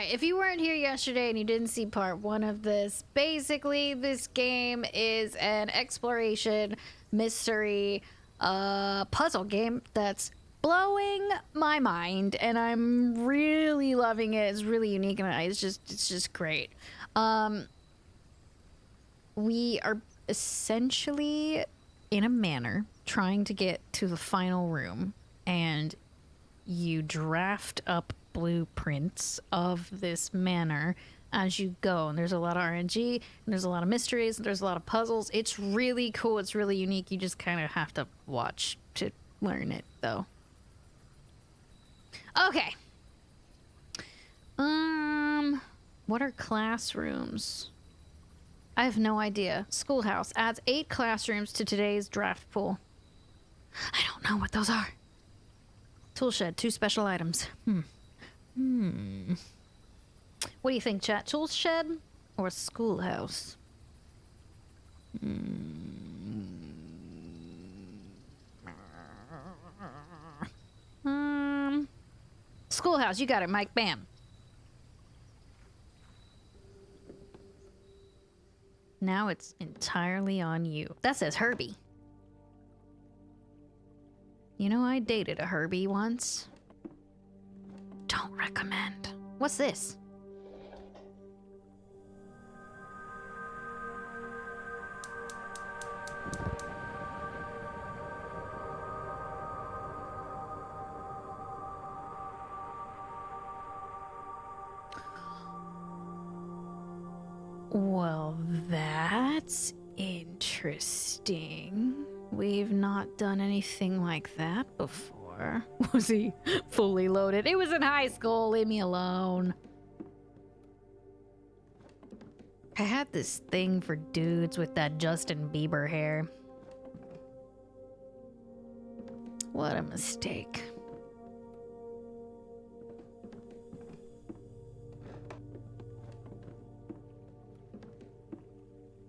right, if you weren't here yesterday and you didn't see part one of this, basically this game is an exploration mystery puzzle game that's blowing my mind, and I'm really loving it. It's really unique and it's just great. We are essentially in a manor trying to get to the final room, and you draft up blueprints of this manor as you go, and there's a lot of RNG and there's a lot of mysteries and there's a lot of puzzles. It's really cool. It's really unique. You just kind of have to watch to learn it, though. Okay. What are classrooms? I have no idea. Schoolhouse adds 8 classrooms to today's draft pool. I don't know what those are. Toolshed, 2 special items. What do you think, chat? Toolshed or schoolhouse? Schoolhouse, you got it, Mike. Bam. Now it's entirely on you. That says Herbie. You know, I dated a Herbie once. Don't recommend. What's this? Well, that's interesting. We've not done anything like that before. Was he fully loaded? It was in high school. Leave me alone. I had this thing for dudes with that Justin Bieber hair. What a mistake.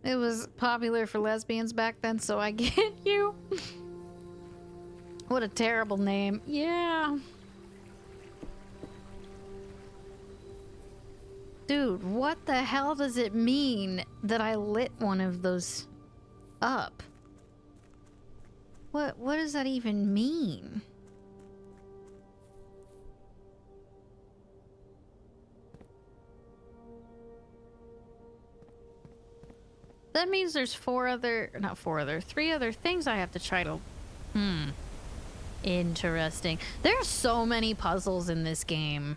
It was popular for lesbians back then, so I get you. What a terrible name. Yeah. Dude, what the hell does it mean that I lit one of those up? What does that even mean? That means there's 3 other things I have to try to... Interesting. There are so many puzzles in this game.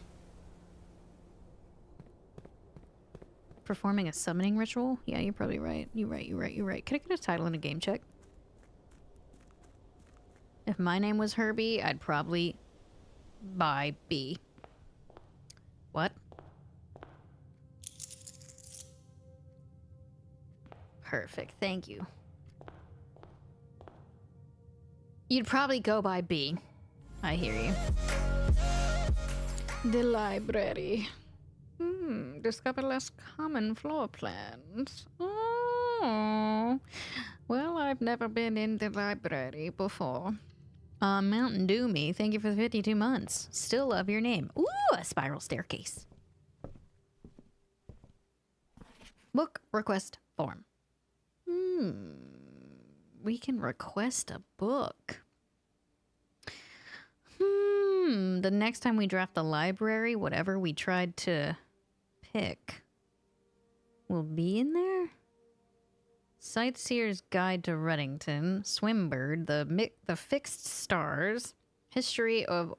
Performing a summoning ritual? Yeah, you're probably right. You're right. Could I get a title in a game check? If my name was Herbie, I'd probably buy B. What? Perfect, thank you. You'd probably go by B. I hear you. The library. Discover less common floor plans. Oh. Well, I've never been in the library before. Mountain Dew me, thank you for the 52 months. Still love your name. Ooh, a spiral staircase. Book request form. We can request a book. The next time we draft the library, whatever we tried to pick will be in there? Sightseer's Guide to Reddington, Swimbird, the Fixed Stars, History of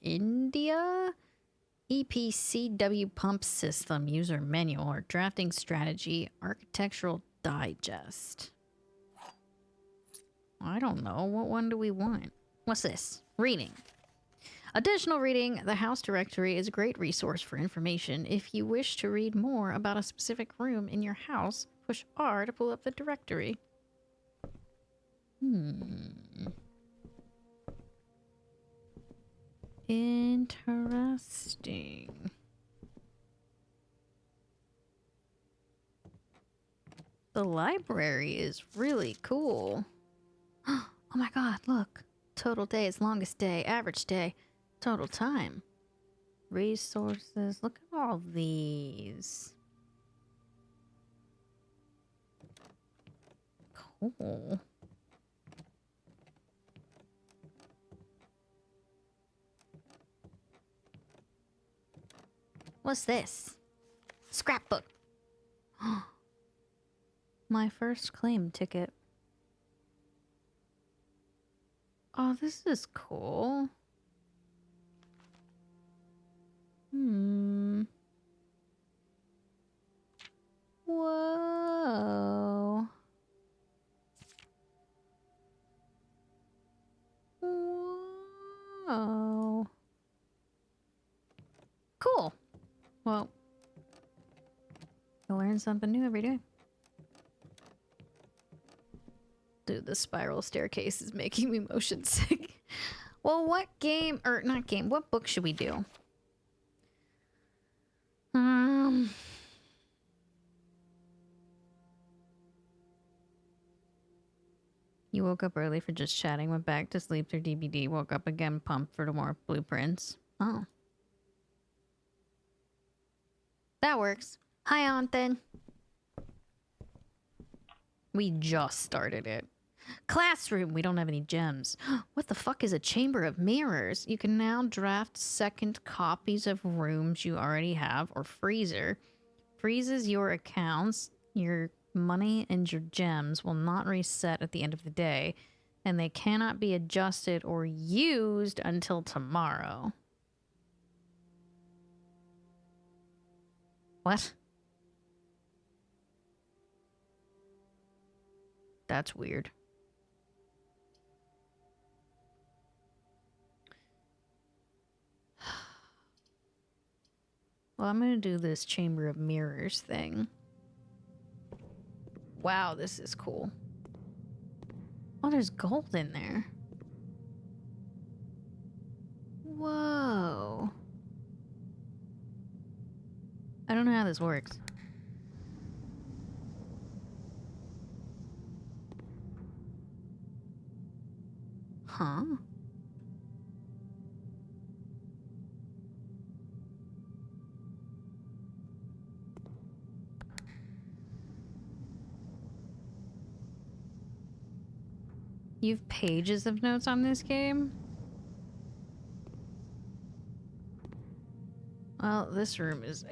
India, EPCW Pump System, User Manual, or Drafting Strategy, Architectural Digest. I don't know. What one do we want? What's this? Reading. Additional reading. The house directory is a great resource for information. If you wish to read more about a specific room in your house, push R to pull up the directory. Interesting. The library is really cool. Oh my god, look. Total days, longest day, average day, total time. Resources. Look at all these. Cool. What's this? Scrapbook. My first claim ticket. Oh, this is cool. Hmm. Whoa. Whoa. Cool. Well, you learn something new every day. Dude, the spiral staircase is making me motion sick. Well, what game, or not game, what book should we do? You woke up early for just chatting, went back to sleep through DBD, woke up again, pumped for more blueprints. Oh. That works. Hi, Anton. We just started it. Classroom. We don't have any gems. What the fuck is a chamber of mirrors? You can now draft second copies of rooms you already have, or freezer. Freezes your accounts, your money, and your gems will not reset at the end of the day, and they cannot be adjusted or used until tomorrow. What? That's weird. Well, I'm gonna do this Chamber of Mirrors thing. Wow, this is cool. Oh, there's gold in there. Whoa. I don't know how this works. Huh? You have pages of notes on this game? Well, this room is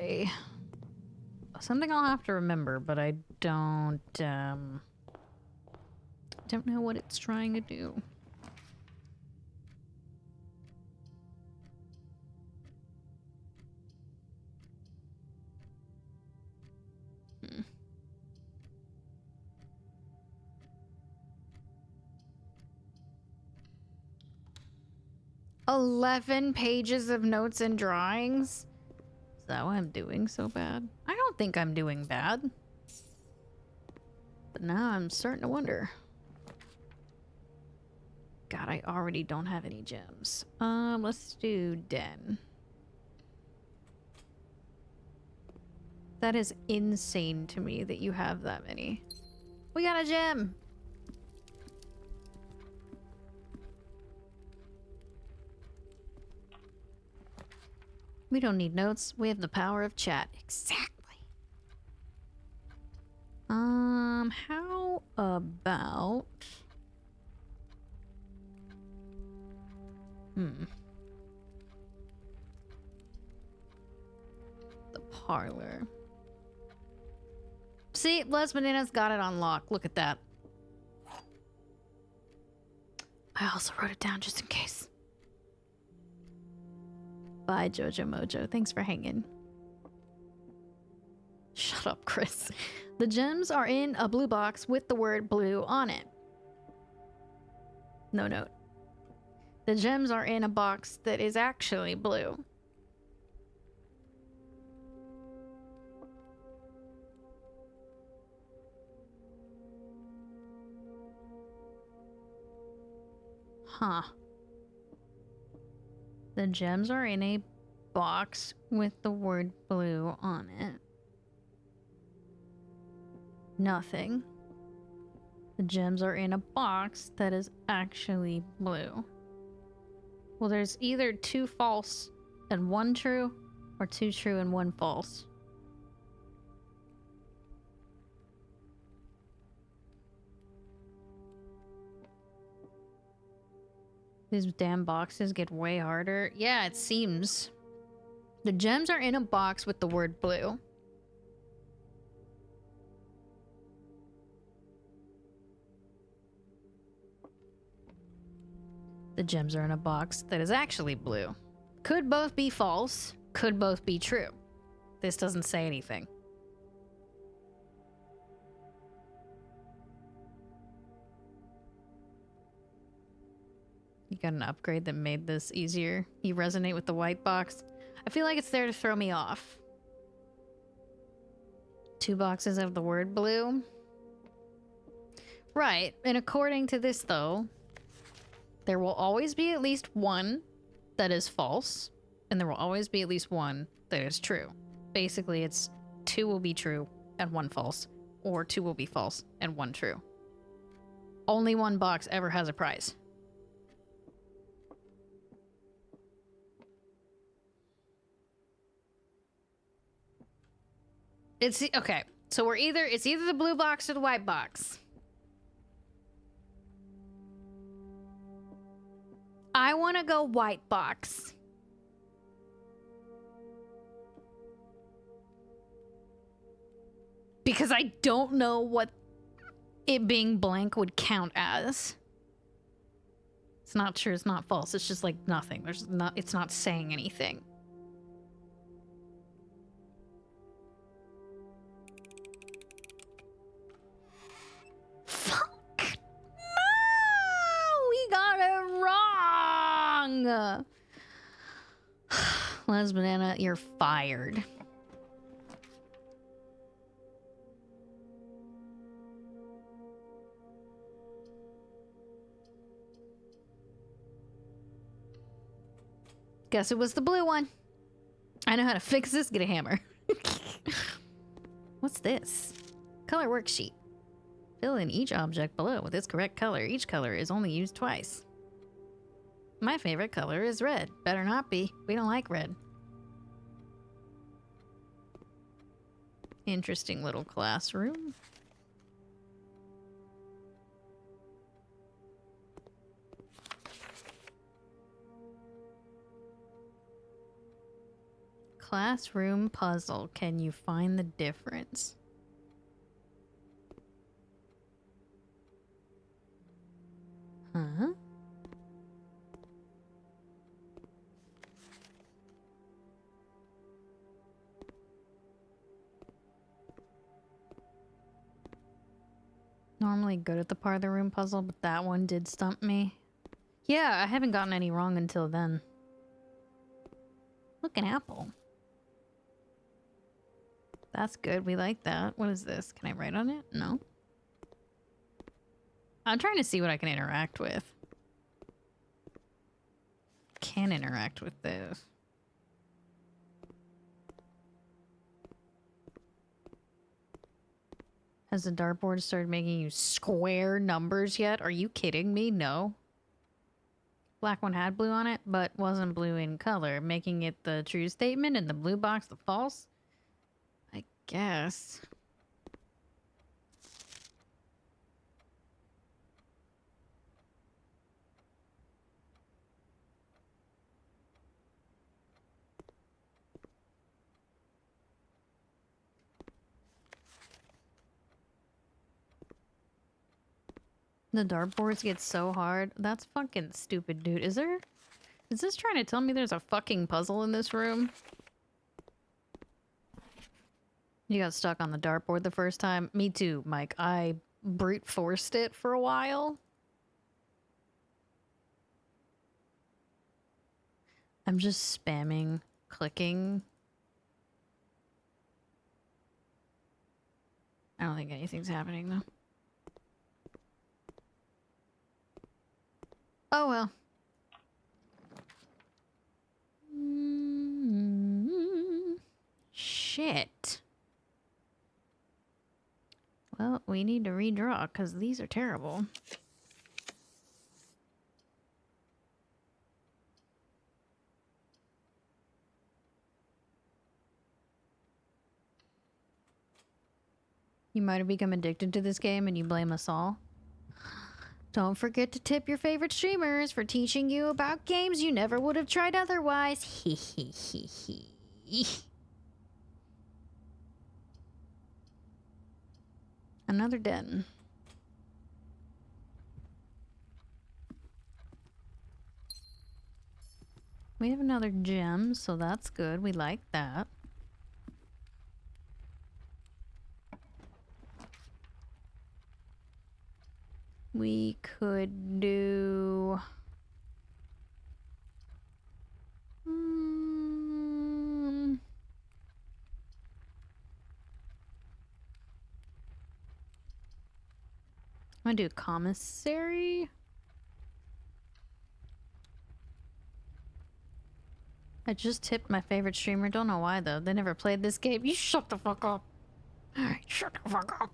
something I'll have to remember, but I don't know what it's trying to do. Hmm. 11 pages of notes and drawings? Is that why I'm doing so bad? I don't think I'm doing bad. But now I'm starting to wonder. God, I already don't have any gems. Let's do Den. That is insane to me that you have that many. We got a gem! We don't need notes. We have the power of chat. Exactly. How about... The parlor. See, Les Bananas got it on lock. Look at that. I also wrote it down just in case. Bye, Jojo Mojo. Thanks for hanging. Shut up, Chris. The gems are in a blue box with the word blue on it. No note. The gems are in a box that is actually blue. Huh. The gems are in a box with the word blue on it. Nothing. The gems are in a box that is actually blue. Well, there's either two false and 1 true, or 2 true and 1 false? These damn boxes get way harder. Yeah, it seems. The gems are in a box with the word blue. The gems are in a box that is actually blue. Could both be false, could both be true. This doesn't say anything. You got an upgrade that made this easier. You resonate with the white box. I feel like it's there to throw me off. 2 boxes of the word blue. Right, and according to this though, there will always be at least 1 that is false, and there will always be at least 1 that is true. Basically, it's 2 will be true and 1 false, or 2 will be false and 1 true. Only 1 box ever has a prize. It's okay. So it's either the blue box or the white box. I want to go white box. Because I don't know what it being blank would count as. It's not true, it's not false. It's just like nothing. It's not saying anything. Fuck! No! We got it wrong! Les Banana, you're fired. Guess it was the blue one. I know how to fix this. Get a hammer. What's this? Color worksheet. Fill in each object below with its correct color. Each color is only used twice. My favorite color is red. Better not be. We don't like red. Interesting little classroom. Classroom puzzle. Can you find the difference? Huh? Normally good at the part of the room puzzle, but that one did stump me. Yeah, I haven't gotten any wrong until then. Look, an apple. That's good. We like that. What is this? Can I write on it? No. I'm trying to see what I can interact with. Can interact with this. Has the dartboard started making you square numbers yet? Are you kidding me? No. Black one had blue on it, but wasn't blue in color, making it the true statement and the blue box the false? I guess. The dartboards get so hard. That's fucking stupid, dude. Is this trying to tell me there's a fucking puzzle in this room? You got stuck on the dartboard the first time? Me too, Mike. I brute forced it for a while. I'm just spamming, clicking. I don't think anything's happening though. Oh well. Shit. Well, we need to redraw because these are terrible. You might have become addicted to this game and you blame us all. Don't forget to tip your favorite streamers for teaching you about games you never would have tried otherwise. Hee hee hee hee. Another den. We have another gem, so that's good. We like that. We could do... I'm gonna do commissary. I just tipped my favorite streamer. Don't know why though. They never played this game. You shut the fuck up. Alright, shut the fuck up.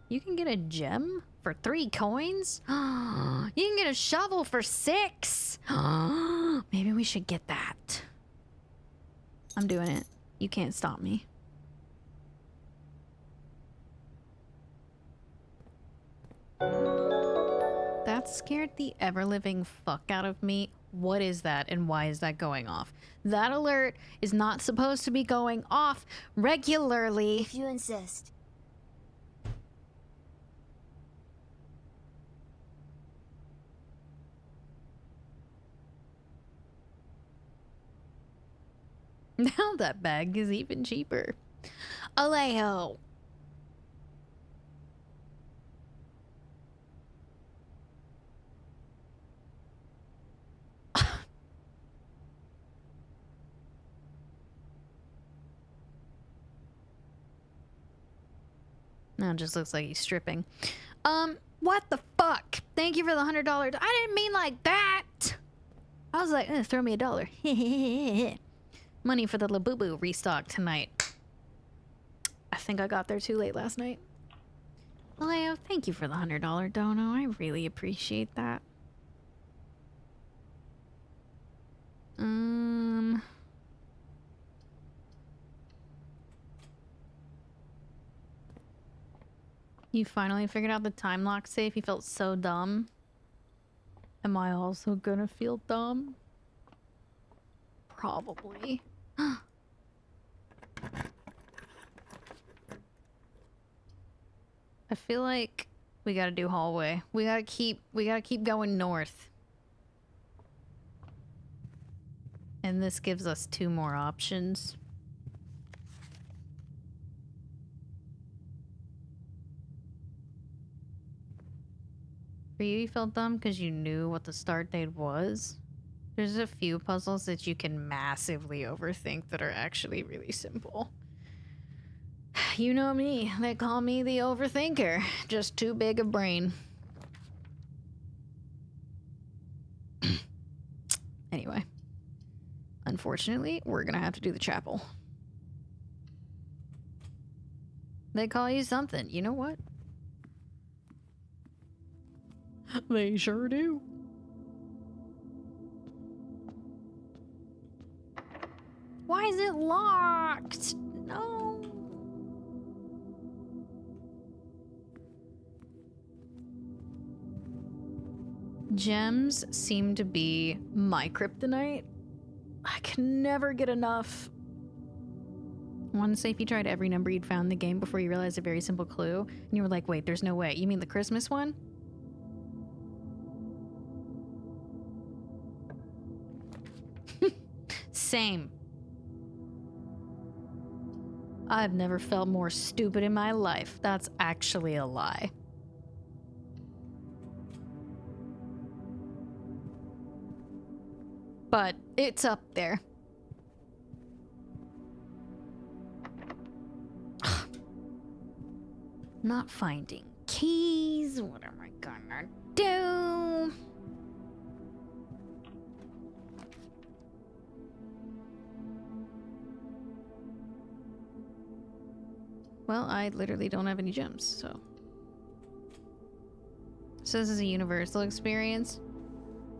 You can get a gem for 3 coins? You can get a shovel for 6! Maybe we should get that. I'm doing it. You can't stop me. That scared the ever-living fuck out of me. What is that and why is that going off? That alert is not supposed to be going off regularly. If you insist. Now that bag is even cheaper. Alejo. Now it just looks like he's stripping. What the fuck? Thank you for the $100. I didn't mean like that. I was like, throw me $1. Money for the Labubu restock tonight. I think I got there too late last night. Leo, thank you for the $100 dono. I really appreciate that. You finally figured out the time lock safe. You felt so dumb. Am I also gonna feel dumb? Probably. I feel like we gotta do hallway. We gotta keep going north. And this gives us 2 more options. For you, you felt dumb because you knew what the start date was. There's a few puzzles that you can massively overthink that are actually really simple. You know me. They call me the overthinker. Just too big a brain. Anyway. Unfortunately, we're gonna have to do the chapel. They call you something. You know what? They sure do. Why is it locked? No. Gems seem to be my kryptonite. I can never get enough. One say if you tried every number you'd found in the game before you realized a very simple clue, and you were like, wait, there's no way. You mean the Christmas one? Same. I've never felt more stupid in my life. That's actually a lie. But it's up there. Not finding keys. What am I gonna do? Well, I literally don't have any gems, so. So this is a universal experience.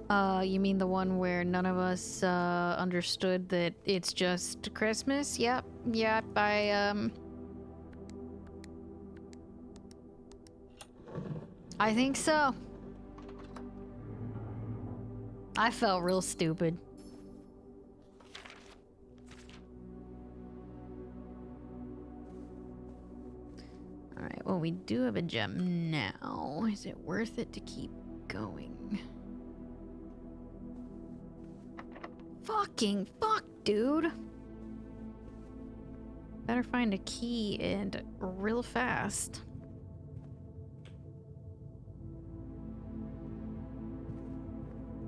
You mean the one where none of us understood that it's just Christmas? Yep, I think so. I felt real stupid. Alright, well, we do have a gem now. Is it worth it to keep going? Fucking fuck, dude. Better find a key and real fast.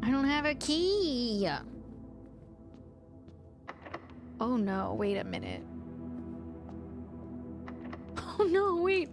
I don't have a key. Oh no, wait a minute. Oh no, wait.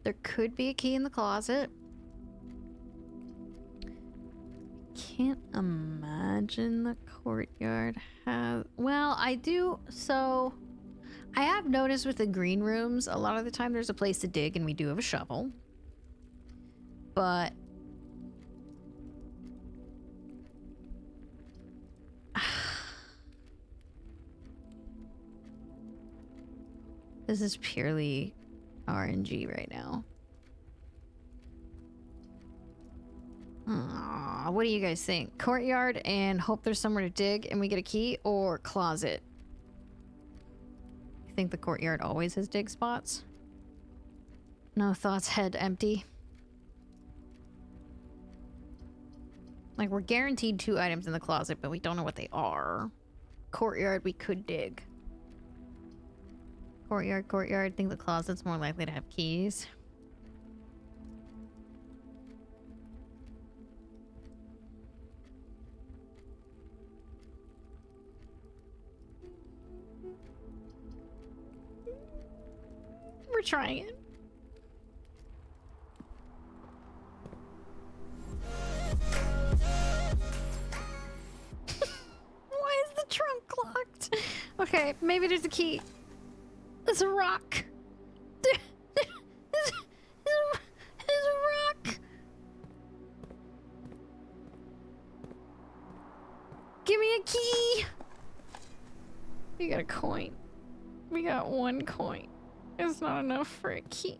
There could be a key in the closet. Can't imagine the courtyard has... Well, I do... So, I have noticed with the green rooms, a lot of the time there's a place to dig and we do have a shovel. But... This is purely RNG right now. What do you guys think? Courtyard and hope there's somewhere to dig and we get a key, or closet? You think the courtyard always has dig spots? No thoughts, head empty. Like, we're guaranteed 2 items in the closet, but we don't know what they are. Courtyard, we could dig. Courtyard, courtyard. Think the closet's more likely to have keys. We're trying it. Why is the trunk locked? Okay, maybe there's a key. There's a rock. There's a rock. Give me a key. We got a coin. We got 1 coin. It's not enough for a key.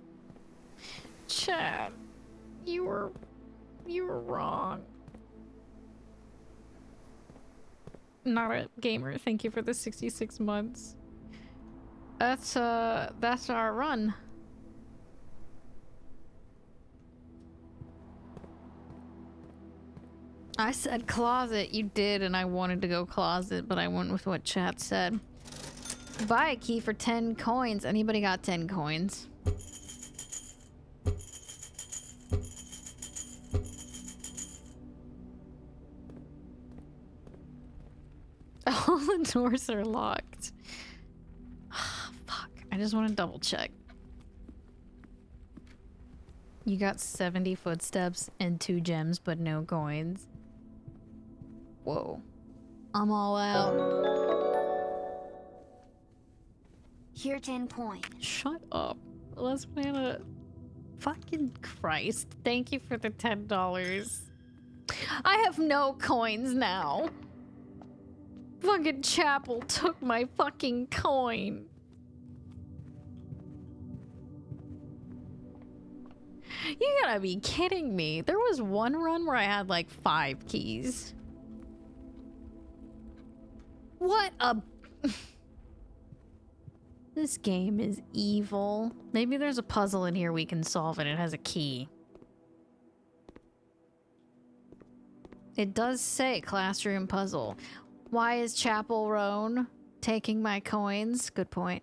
Chad, you were wrong. Not a gamer. Thank you for the 66 months. That's our run. I said closet, you did, and I wanted to go closet, but I went with what chat said. Buy a key for 10 coins. Anybody got 10 coins? All the doors are locked. Fuck. I just want to double check. You got 70 footsteps and 2 gems, but no coins. Whoa. I'm all out. Here 10 coins. Shut up. Let's banana. Fucking Christ. Thank you for the $10. I have no coins now. Fucking Chapel took my fucking coin. You gotta be kidding me. There was one run where I had like 5 keys. What a... This game is evil. Maybe there's a puzzle in here we can solve and it has a key. It does say classroom puzzle. Why is Chapel Roan taking my coins? Good point.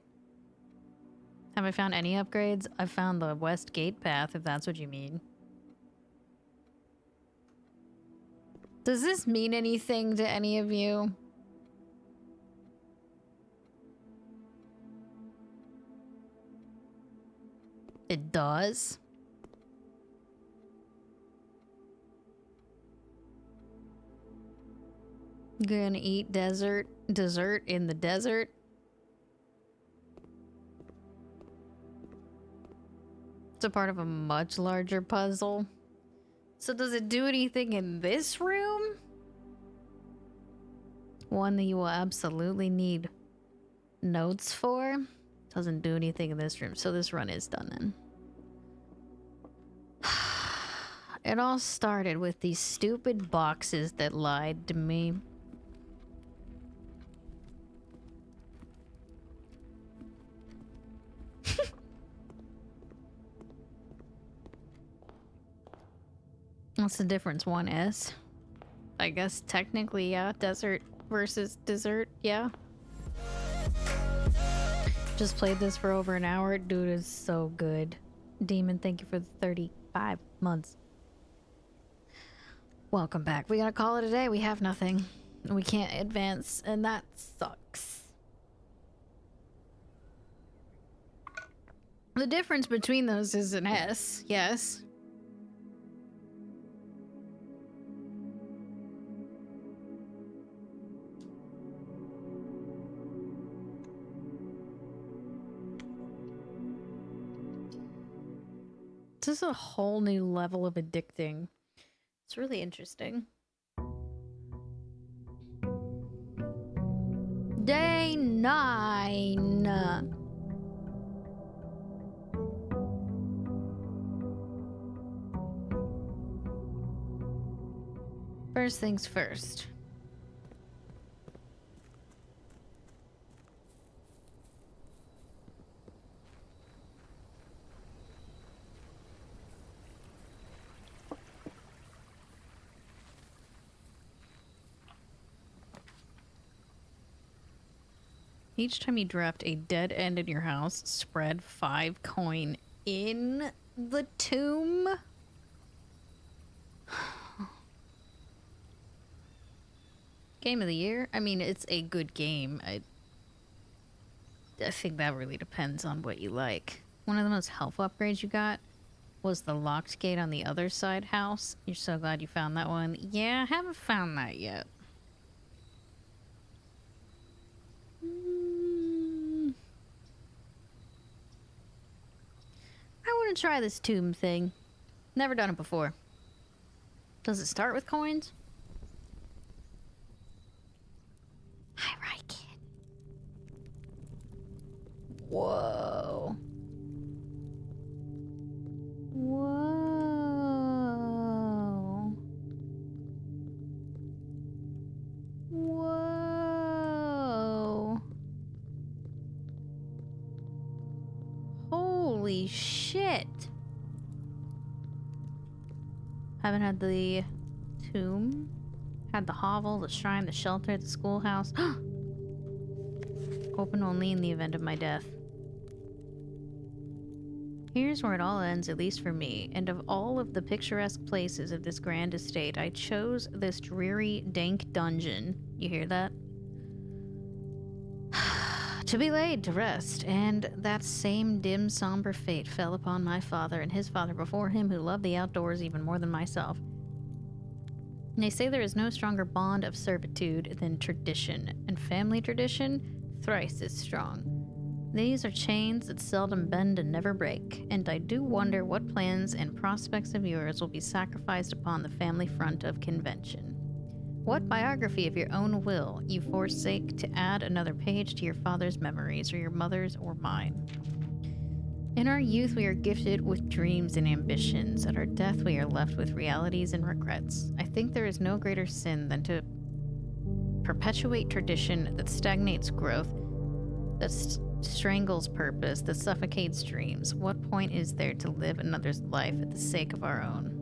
Have I found any upgrades? I've found the West Gate path, if that's what you mean. Does this mean anything to any of you? It does. Gonna eat dessert in the desert. It's a part of a much larger puzzle. So does it do anything in this room? One that you will absolutely need notes for. Doesn't do anything in this room, so this run is done then. It all started with these stupid boxes that lied to me. What's the difference? 1S? I guess technically, yeah. Desert versus dessert, yeah. Just played this for over an hour. Dude, is so good. Demon, thank you for the 35 months. Welcome back. We gotta call it a day. We have nothing. We can't advance, and that sucks. The difference between those is an S, yes. This is a whole new level of addicting. It's really interesting. Day 9. First things first. Each time you draft a dead end in your house, spread 5 coin in the tomb. Game of the year? I mean, it's a good game. I think that really depends on what you like. One of the most helpful upgrades you got was the locked gate on the other side house. You're so glad you found that one. Yeah, I haven't found that yet. I want to try this tomb thing. Never done it before. Does it start with coins? I like it. Whoa. Whoa. Whoa. Holy shit. Haven't had the tomb. Had the hovel, the shrine, the shelter, the schoolhouse. Open only in the event of my death. Here's where it all ends, at least for me. And of all of the picturesque places of this grand estate, I chose this dreary, dank dungeon. You hear that? To be laid to rest, and that same dim, somber fate fell upon my father and his father before him, who loved the outdoors even more than myself. They say there is no stronger bond of servitude than tradition, and family tradition thrice as strong. These are chains that seldom bend and never break, and I do wonder what plans and prospects of yours will be sacrificed upon the family front of convention. What biography of your own will you forsake to add another page to your father's memories, or your mother's, or mine? In our youth, we are gifted with dreams and ambitions. At our death, we are left with realities and regrets. I think there is no greater sin than to perpetuate tradition that stagnates growth, that strangles purpose, that suffocates dreams. What point is there to live another's life at the sake of our own?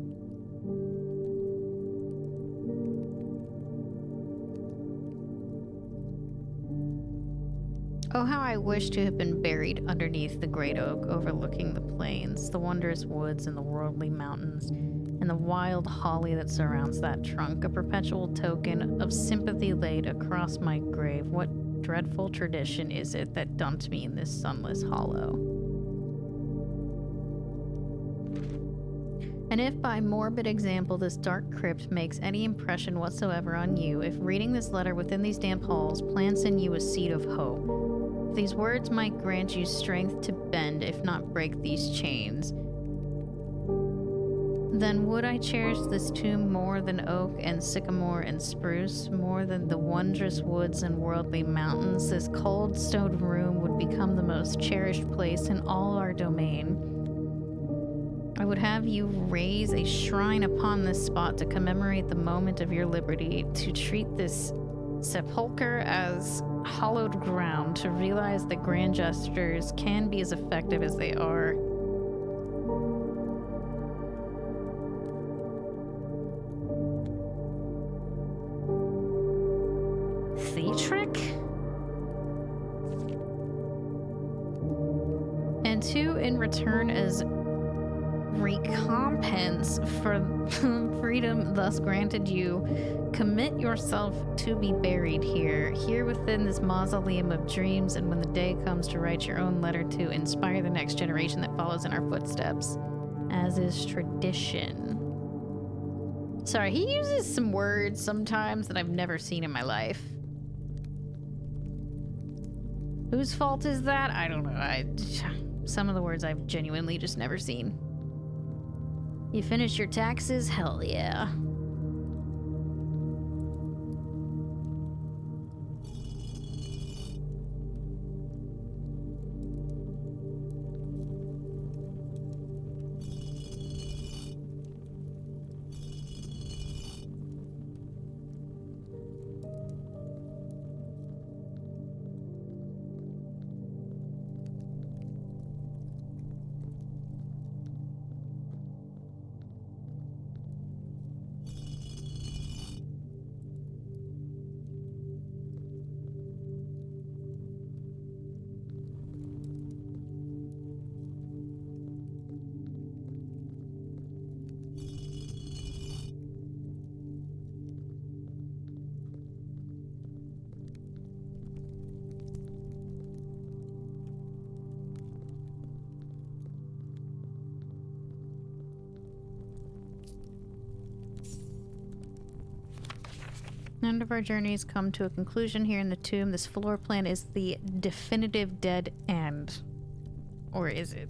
Oh, how I wish to have been buried underneath the great oak overlooking the plains, the wondrous woods and the worldly mountains, and the wild holly that surrounds that trunk, a perpetual token of sympathy laid across my grave. What dreadful tradition is it that dumped me in this sunless hollow? And if by morbid example this dark crypt makes any impression whatsoever on you, if reading this letter within these damp halls plants in you a seed of hope, if these words might grant you strength to bend, if not break these chains, then would I cherish this tomb more than oak and sycamore and spruce, more than the wondrous woods and worldly mountains. This cold stone room would become the most cherished place in all our domain. I would have you raise a shrine upon this spot to commemorate the moment of your liberty, to treat this sepulchre as hallowed ground, to realize that grand gestures can be as effective as they are. Theatric? And two, in return, as recompense for freedom thus granted you, commit yourself to be buried here within this mausoleum of dreams, and when the day comes to write your own letter to inspire the next generation that follows in our footsteps, as is tradition. Sorry, he uses some words sometimes that I've never seen in my life. Whose fault is that? I don't know. Some of the words I've genuinely just never seen. You finished your taxes? Hell yeah. None of our journeys come to a conclusion here in the tomb. This floor plan is the definitive dead end. Or is it?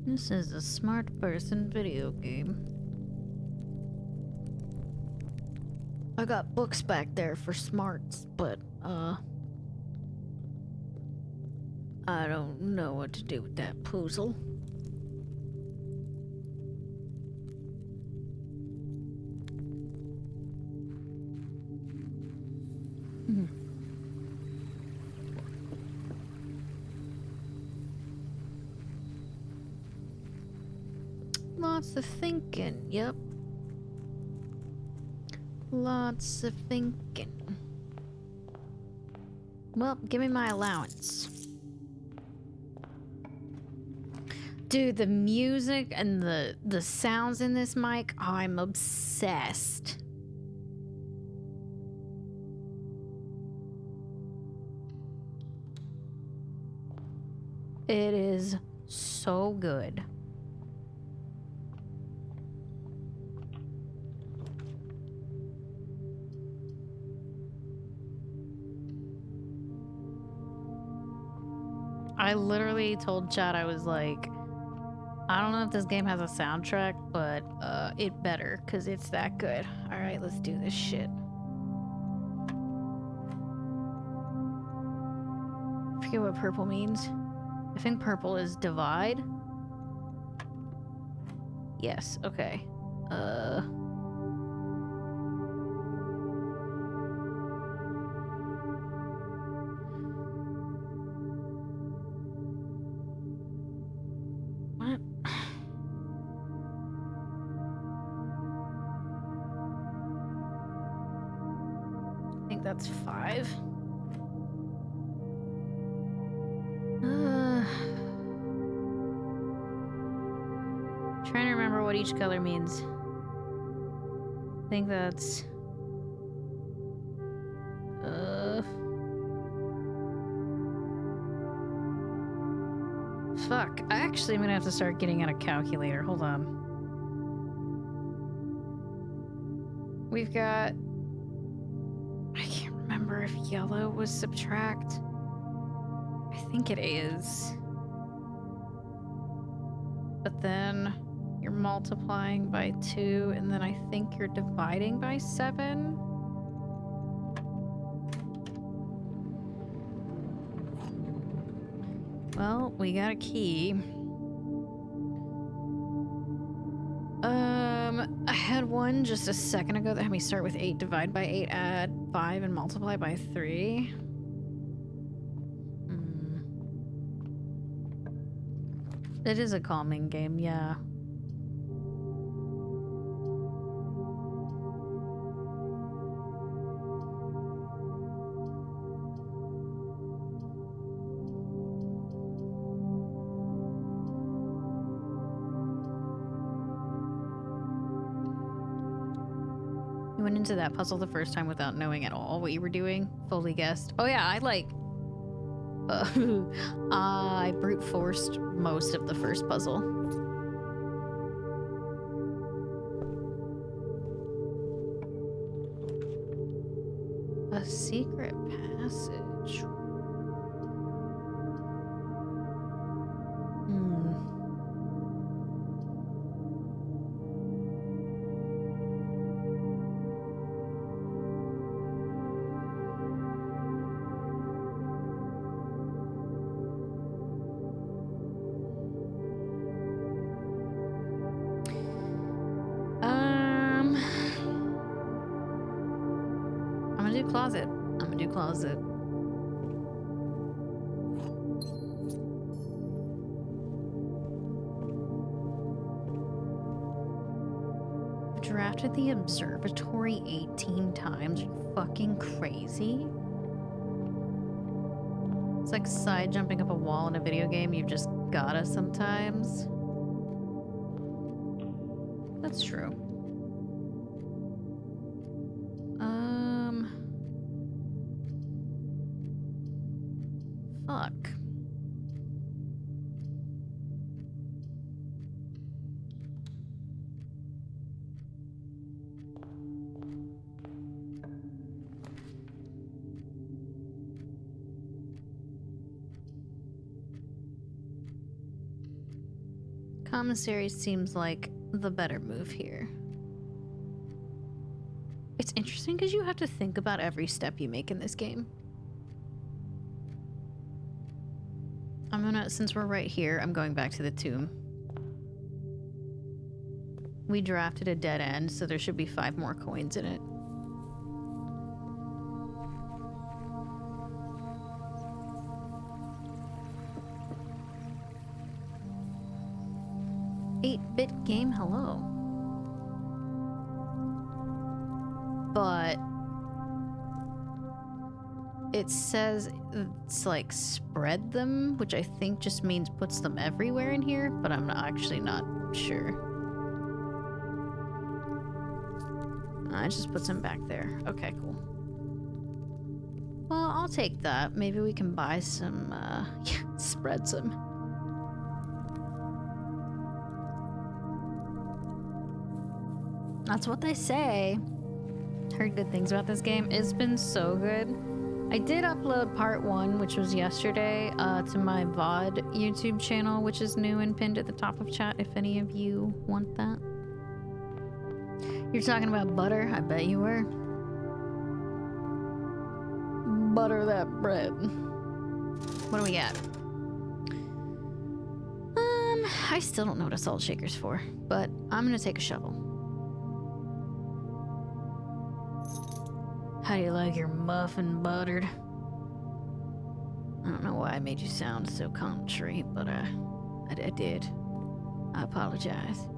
This is a smart person video game. I got books back there for smarts, but, I don't know what to do with that puzzle. Lots of thinking, yep. Lots of thinking. Well, give me my allowance. Dude, the music and the sounds in this mic, oh, I'm obsessed. It is so good. I literally told Chad, I was like, I don't know if this game has a soundtrack, but it better, because it's that good. Alright, let's do this shit. I forget what purple means. I think purple is divide. Yes, okay. What? I think that's 5. Trying to remember what each color means. I think that's... Fuck. I actually am gonna have to start getting out a calculator. Hold on. We've got... I can't remember if yellow was subtract. I think it is. But then you're multiplying by 2, and then I think you're dividing by 7. Well, we got a key. I had one just a second ago that had me start with 8, divide by 8, add 5, and multiply by 3. It is a calming game, yeah. You went into that puzzle the first time without knowing at all what you were doing? Fully guessed. Oh yeah, I I brute forced most of the first puzzle. A secret passage. Closet. I'm gonna do closet. I've drafted the observatory 18 times. Are you fucking crazy? It's like side jumping up a wall in a video game. You've just gotta sometimes. That's true. Fuck. Commissary seems like the better move here. It's interesting because you have to think about every step you make in this game. I'm gonna, since we're right here, I'm going back to the tomb. We drafted a dead end, so there should be 5 more coins in it. Eight-bit game, hello. But it says it's like spread them, which I think just means puts them everywhere in here, but I'm actually not sure. I just put them back there. Okay, cool. Well, I'll take that. Maybe we can buy some, spread some. That's what they say. Heard good things about this game. It's been so good. I did upload part 1, which was yesterday, to my VOD YouTube channel, which is new and pinned at the top of chat if any of you want that. You're talking about butter? I bet you were. Butter that bread. What do we got? I still don't know what a salt shaker's for, but I'm gonna take a shovel. How do you like your muffin buttered? I don't know why I made you sound so country, but I did. I apologize.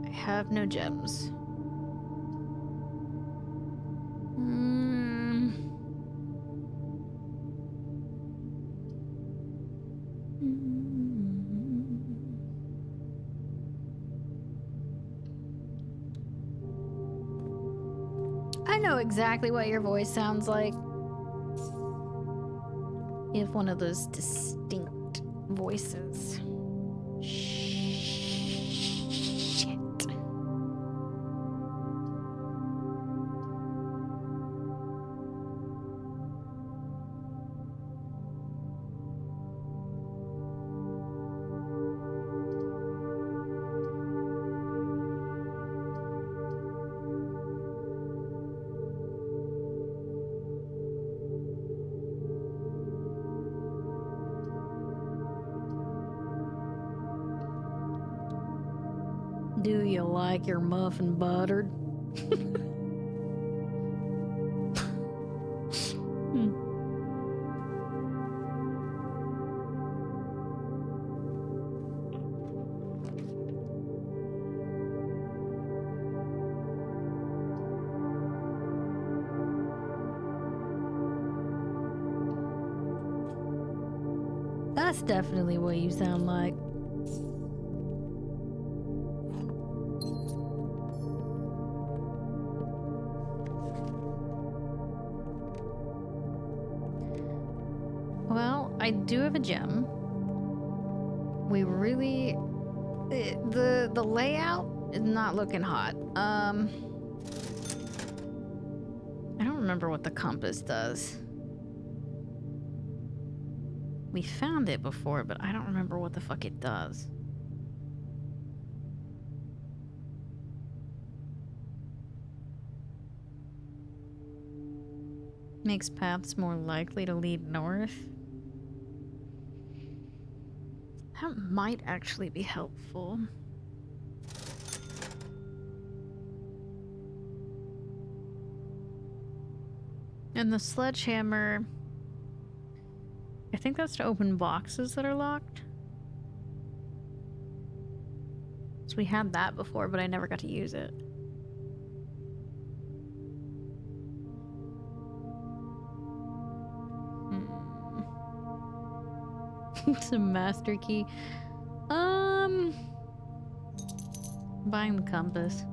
I have no gems. I know exactly what your voice sounds like. You have one of those distinct voices. Shit. Do you like your muffin buttered? That's definitely what you sound like. Well, I do have a gem. We really... The layout is not looking hot. I don't remember what the compass does. We found it before, but I don't remember what the fuck it does. Makes paths more likely to lead north. That might actually be helpful. And the sledgehammer... I think that's to open boxes that are locked. So we had that before, but I never got to use it. It's a master key. Buying the compass.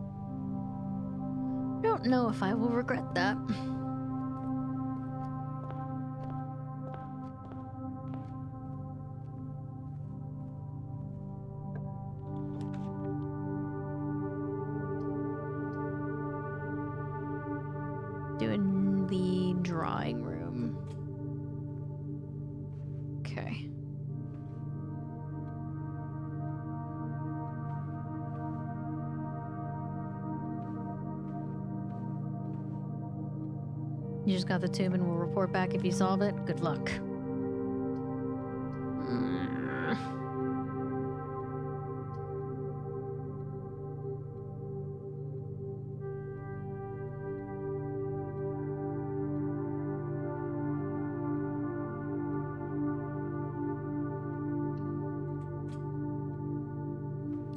Don't know if I will regret that. Doing the drawing room. Okay. You just got the tube and we'll report back if you solve it. Good luck.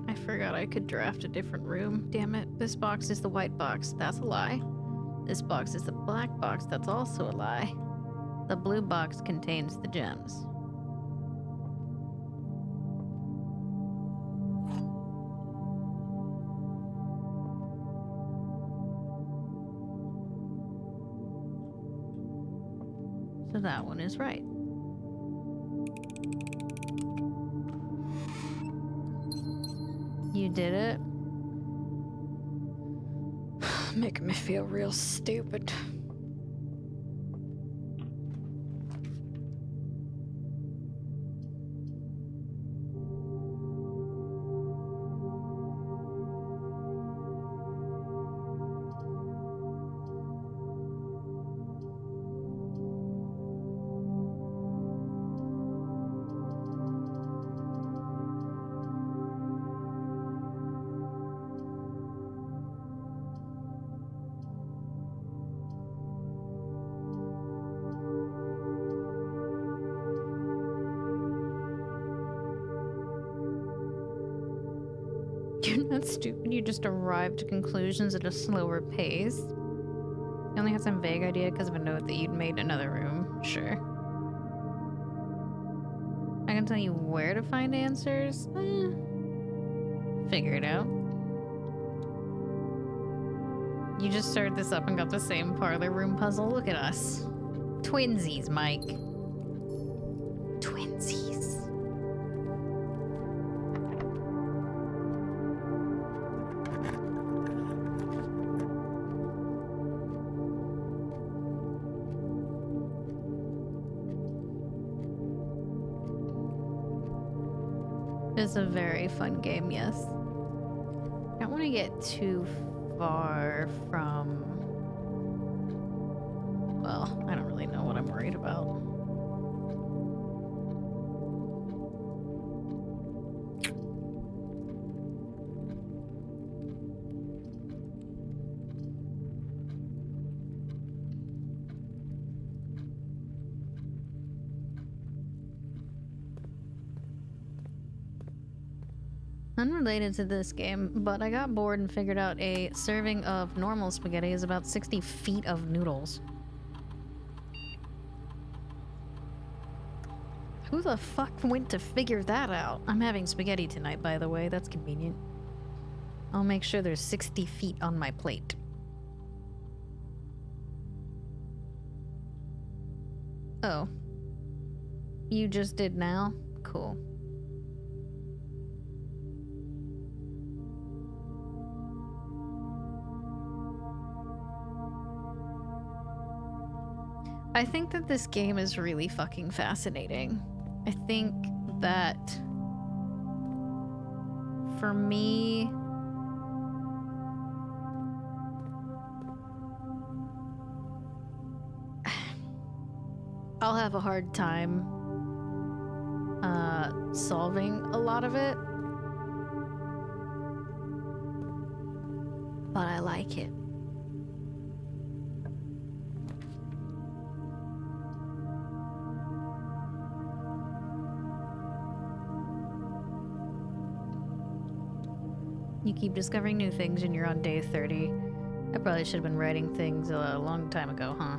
I forgot I could draft a different room. Damn it. This box is the white box. That's a lie. This box is the black box. That's also a lie. The blue box contains the gems. So that one is right. You did it. Making me feel real stupid. You're not stupid, you just arrived to conclusions at a slower pace. You only had some vague idea because of a note that you'd made in another room. Sure. I can tell you where to find answers. Figure it out. You just started this up and got the same parlor room puzzle. Look at us. Twinsies, Mike. Twinsies. It's a very fun game, yes. I don't want to get too far from... Well, I don't really know what I'm worried about. Unrelated to this game, but I got bored and figured out a serving of normal spaghetti is about 60 feet of noodles. Who the fuck went to figure that out? I'm having spaghetti tonight, by the way. That's convenient. I'll make sure there's 60 feet on my plate. Oh. You just did now? Cool. I think that this game is really fucking fascinating. I think that for me, I'll have a hard time solving a lot of it, but I like it. You keep discovering new things and you're on day 30. I probably should have been writing things a long time ago, huh?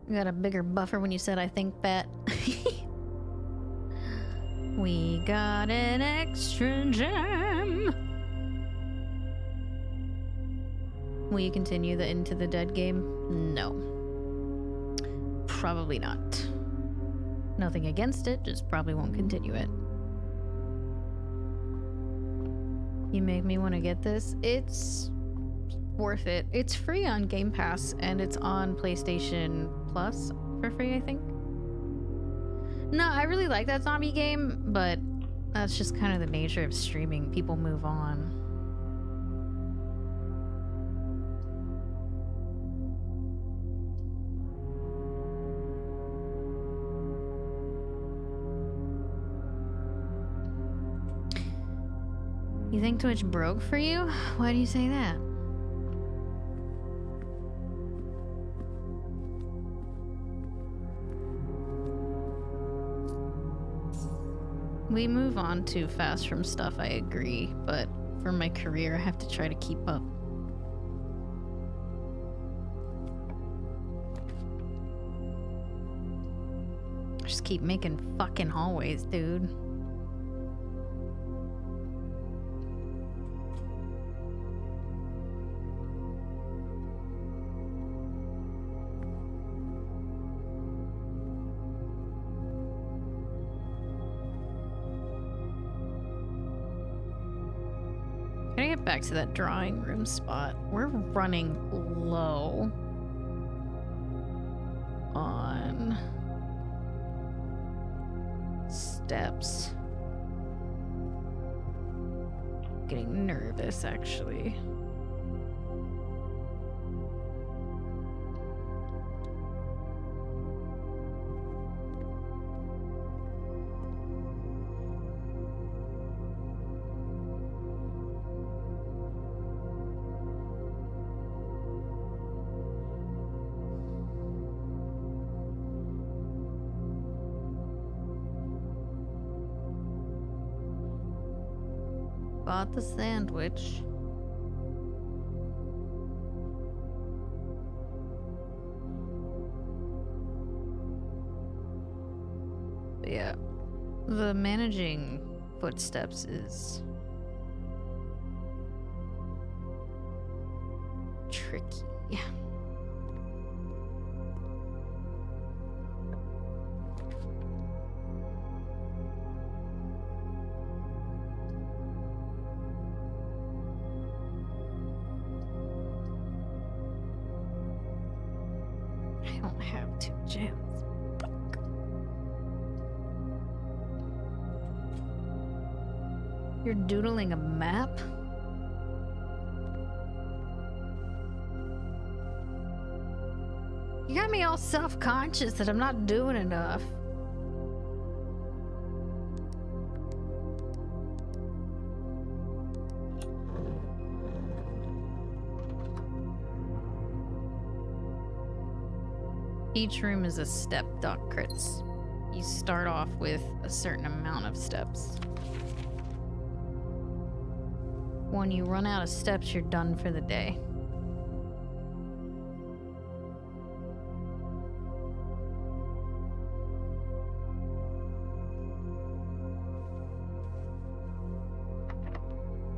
You got a bigger buffer when you said I think that. We got an extra gem. Will you continue the Into the Dead game? No. Probably not. Nothing against it, just probably won't continue it. You make me want to get this. It's worth it. It's free on Game Pass and it's on PlayStation Plus for free, I think. No, I really like that zombie game, but that's just kind of the nature of streaming. People move on. You think Twitch broke for you? Why do you say that? We move on too fast from stuff, I agree, but for my career, I have to try to keep up. Just keep making fucking hallways, dude. Back to that drawing room spot. We're running low on steps. Getting nervous, actually. Bought the sandwich. But yeah, the managing footsteps is tricky. I don't have 2 gems. Fuck. You're doodling a map? You got me all self-conscious that I'm not doing enough. Each room is a step, Doc Crits. You start off with a certain amount of steps. When you run out of steps, you're done for the day.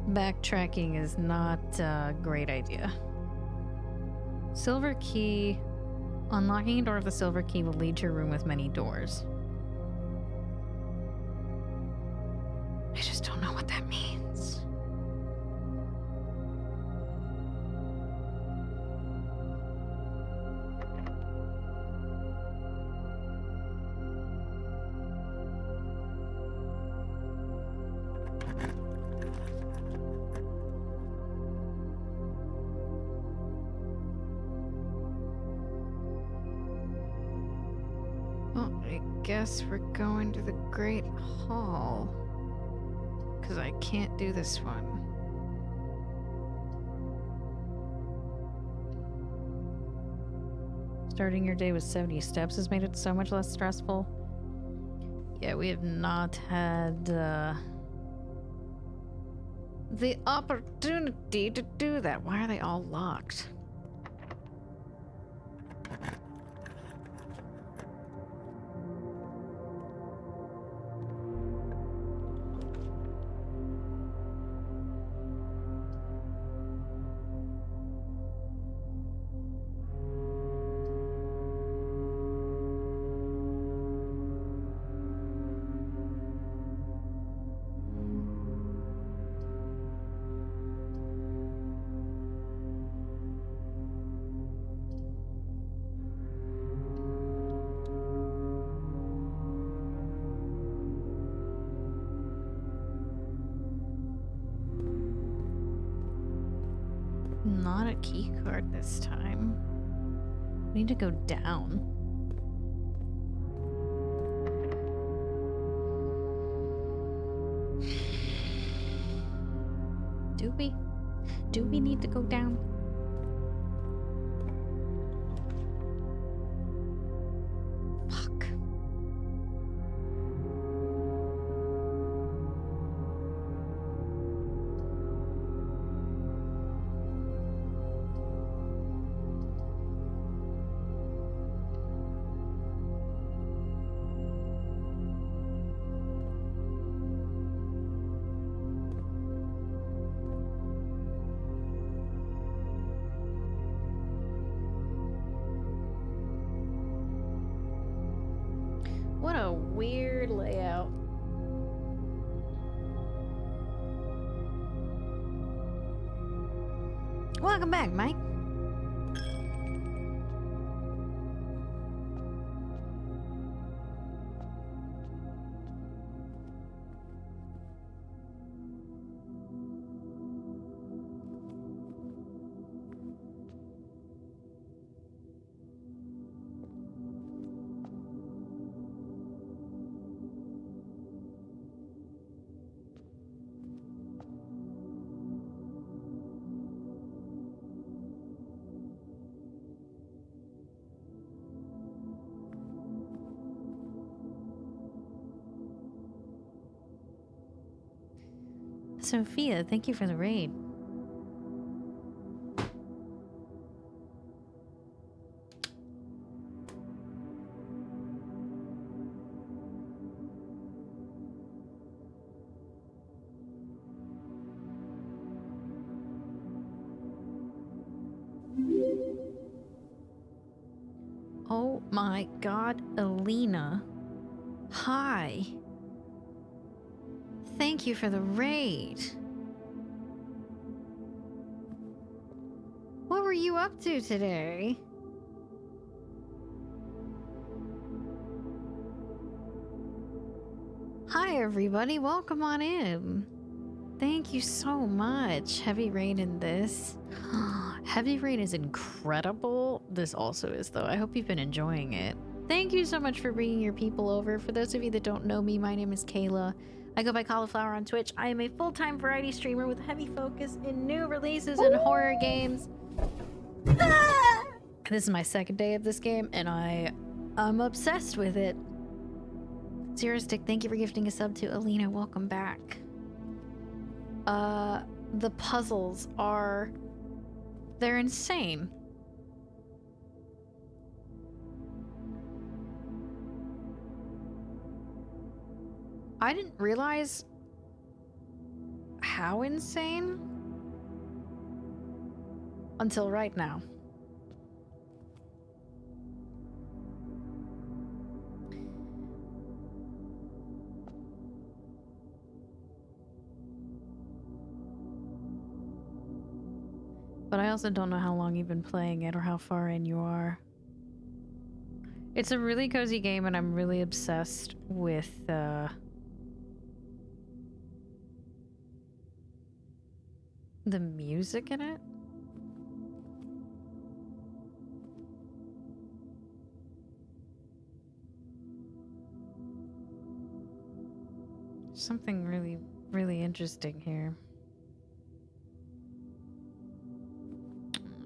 Backtracking is not a great idea. Silver key. Unlocking a door with a silver key will lead to a room with many doors. I just don't know what that means. Well, I guess we're going to the Great Hall. Because I can't do this one. Starting your day with 70 steps has made it so much less stressful. Yeah, we have not had the opportunity to do that. Why are they all locked? Not a key card this time. We need to go down. Do we? Do we need to go down? Fuck. What a weird layout. Welcome back, Mike. Sophia, thank you for the raid. Oh my god, Alina. Hi. Thank you for the raid. What were you up to today? Hi everybody, welcome on in. Thank you so much. Heavy Rain in this. Heavy Rain is incredible. This also is though. I hope you've been enjoying it. Thank you so much for bringing your people over. For those of you that don't know me, my name is Kayla. I go by Cauliflower on Twitch. I am a full-time variety streamer with a heavy focus in new releases and horror games. This is my second day of this game, and I'm obsessed with it. Zero Stick, thank you for gifting a sub to Alina. Welcome back. The puzzles are... they're insane. I didn't realize how insane until right now. But I also don't know how long you've been playing it or how far in you are. It's a really cozy game, and I'm really obsessed with the music in it. Something really, really interesting here.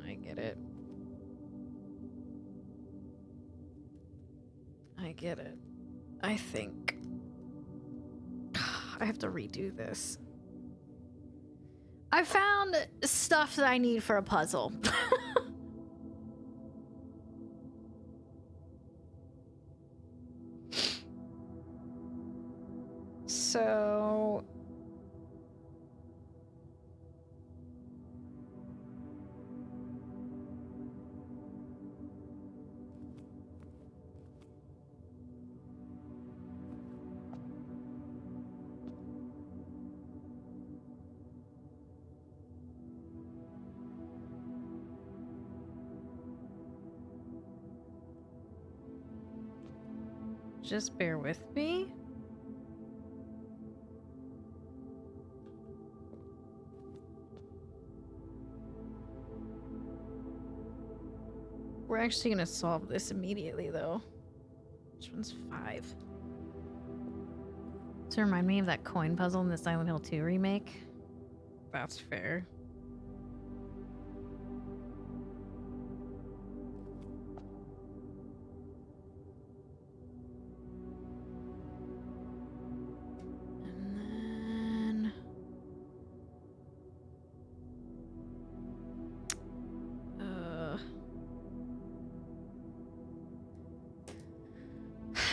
I get it. I get it. I think I have to redo this. I found stuff that I need for a puzzle. So... just bear with me. We're actually gonna solve this immediately, though. Which one's 5? To remind me of that coin puzzle in the Silent Hill 2 remake. That's fair. And then...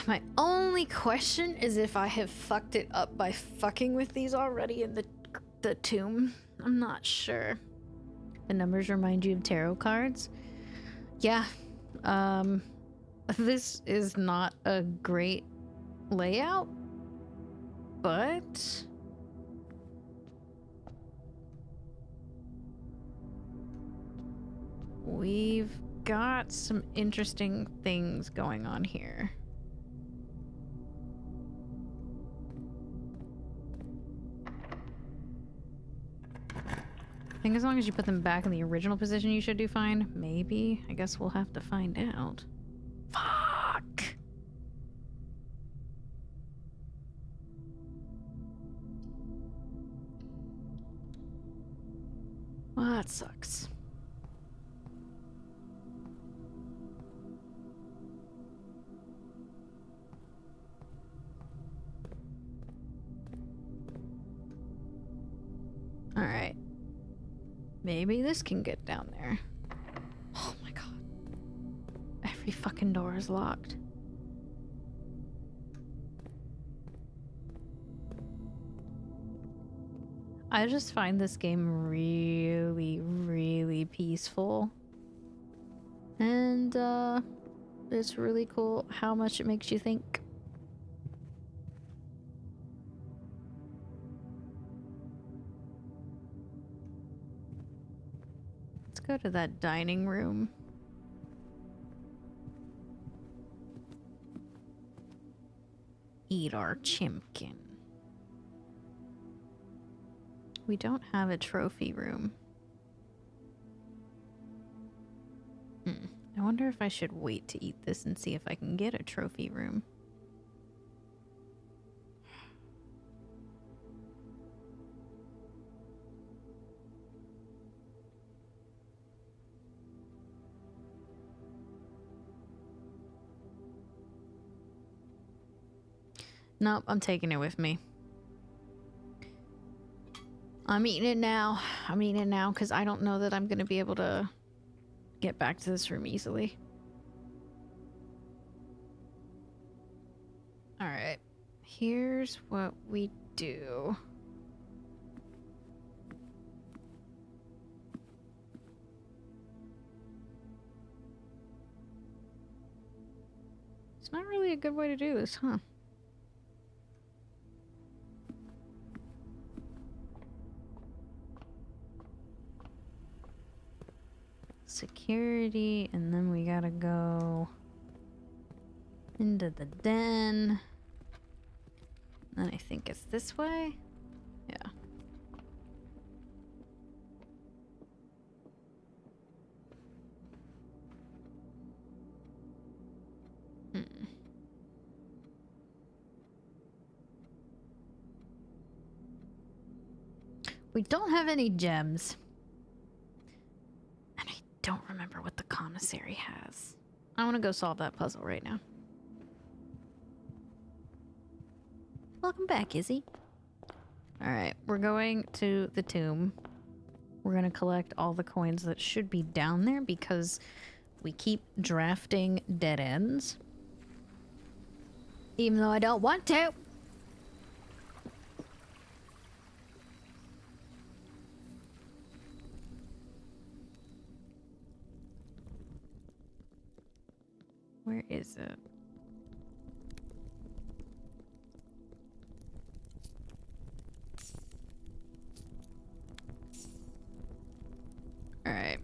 my only question is if I have fucked it up by fucking with these already in the tomb. I'm not sure. The numbers remind you of tarot cards? Yeah. This is not a great layout, but... we've got some interesting things going on here. I think as long as you put them back in the original position, you should do fine. Maybe. I guess we'll have to find out. Fuck! Well, that sucks. Maybe this can get down there. Oh my god. Every fucking door is locked. I just find this game really, really peaceful. And, it's really cool how much it makes you think. Let's go to that dining room. Eat our chimkin. We don't have a trophy room. I wonder if I should wait to eat this and see if I can get a trophy room. Nope, I'm taking it with me. I'm eating it now. I'm eating it now because I don't know that I'm going to be able to get back to this room easily. Alright. Here's what we do. It's not really a good way to do this, huh? Security, and then we gotta go into the den. And then I think it's this way? Yeah. We don't have any gems. And I don't remember what the commissary has. I want to go solve that puzzle right now. Welcome back, Izzy. Alright, we're going to the tomb. We're going to collect all the coins that should be down there because we keep drafting dead ends. Even though I don't want to. Where is it? Alright.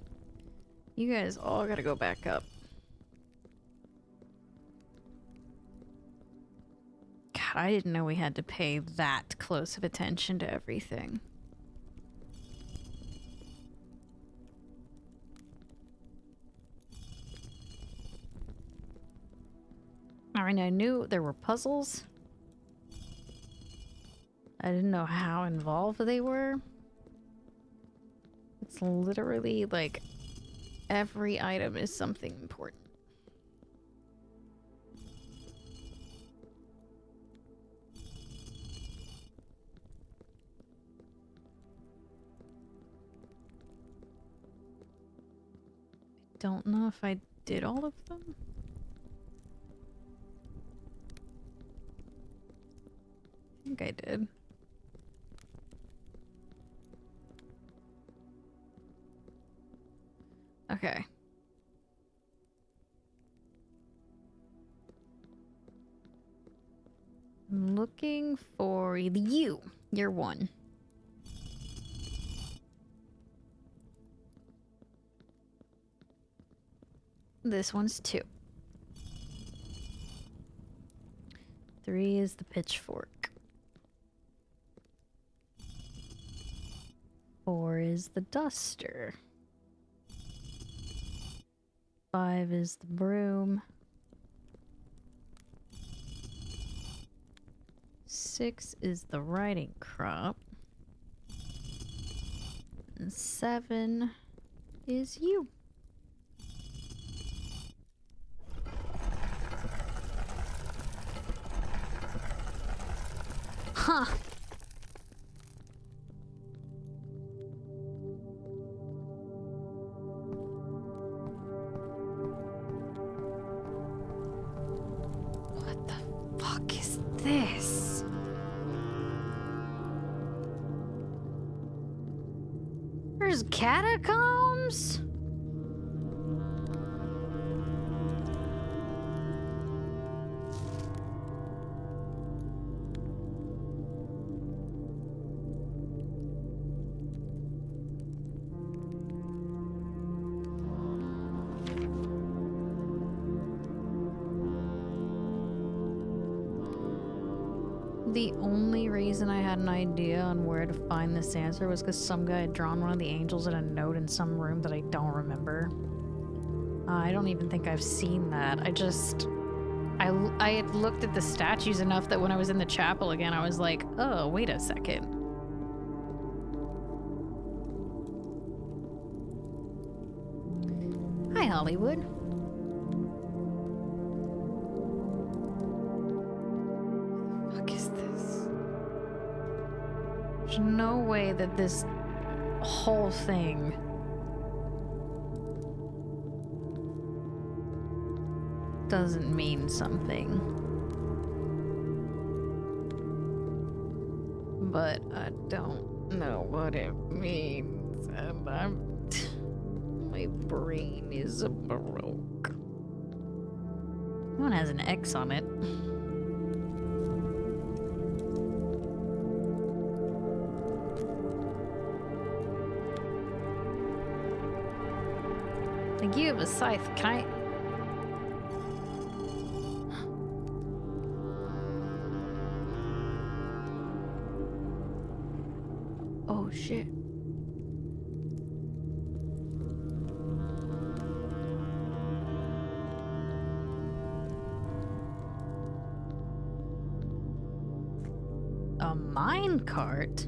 You guys all gotta go back up. God, I didn't know we had to pay that close of attention to everything. I mean, I knew there were puzzles. I didn't know how involved they were. It's literally like every item is something important. I don't know if I did all of them. I think I did. Okay. I'm looking for you. You're one. This one's 2. 3 is the pitchfork. 4 is the duster. 5 is the broom. 6 is the riding crop. And 7 is you. Huh. those catacombs? The only reason I had an idea on where to find this answer was because some guy had drawn one of the angels in a note in some room that I don't remember. I don't even think I've seen that. I had looked at the statues enough that when I was in the chapel again, I was like, oh, wait a second. Hi, Hollywood. There's no way that this whole thing doesn't mean something. But I don't know what it means, and my brain is broke. One has an X on it. Like, you have a scythe. Can I? Oh shit. A mine cart?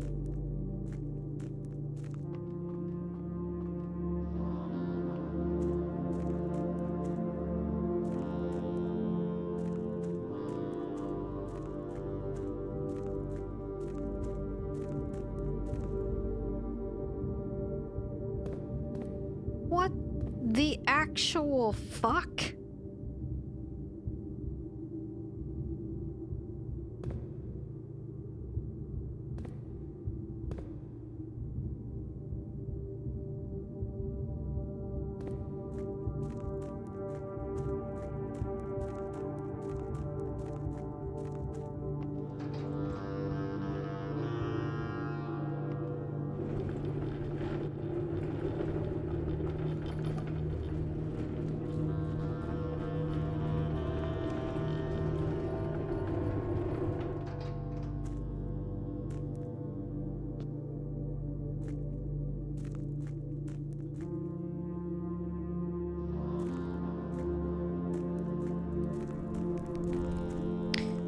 What the actual fuck?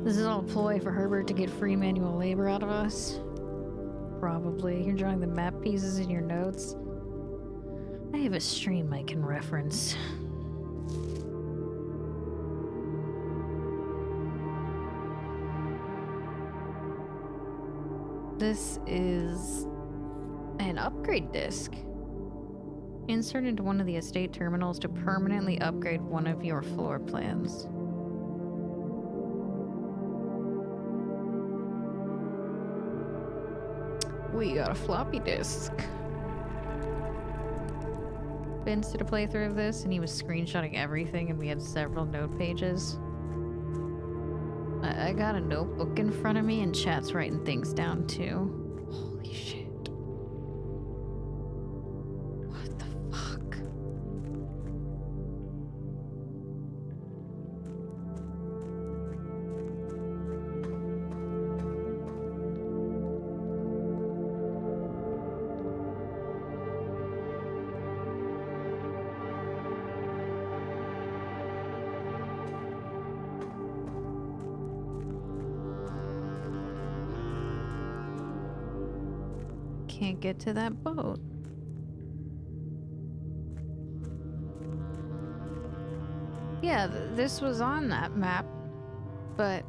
This is all a ploy for Herbert to get free manual labor out of us. Probably. You're drawing the map pieces in your notes. I have a stream I can reference. This is an upgrade disc. Insert into one of the estate terminals to permanently upgrade one of your floor plans. We got a floppy disk. Vince did a playthrough of this and he was screenshotting everything and we had several note pages. I got a notebook in front of me and chat's writing things down too. Holy shit. What the fuck? Can't get to that boat. Yeah, this was on that map, but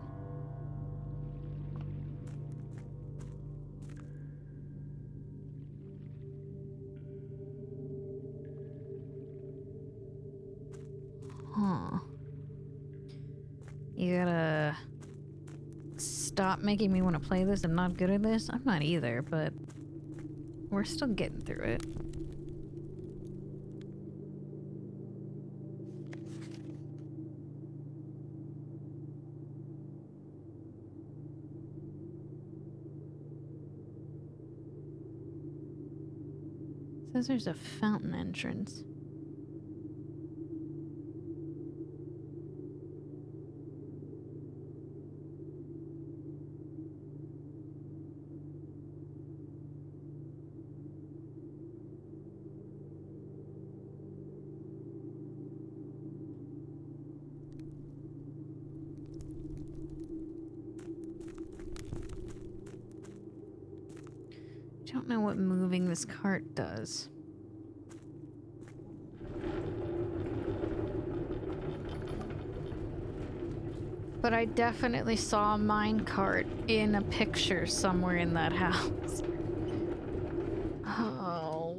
huh. You gotta stop making me want to play this. I'm not good at this. I'm not either, but we're still getting through it. Says there's a fountain entrance. I don't know what moving this cart does. But I definitely saw a minecart in a picture somewhere in that house. Oh.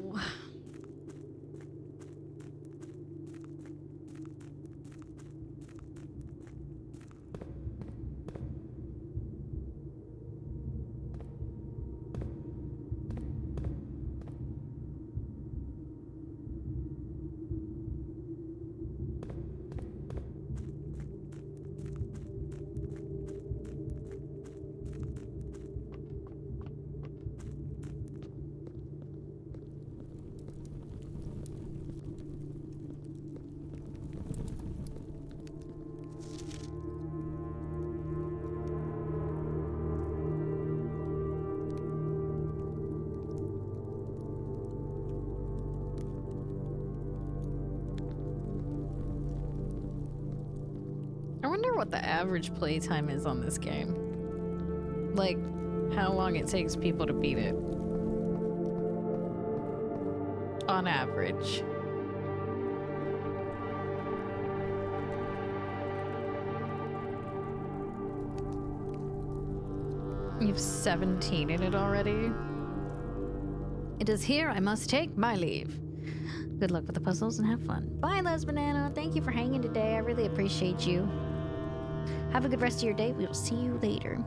I wonder what the average playtime is on this game. Like, how long it takes people to beat it. On average. You've 17 in it already? It is here I must take my leave. Good luck with the puzzles and have fun. Bye, Les Banana. Thank you for hanging today. I really appreciate you. Have a good rest of your day. We will see you later.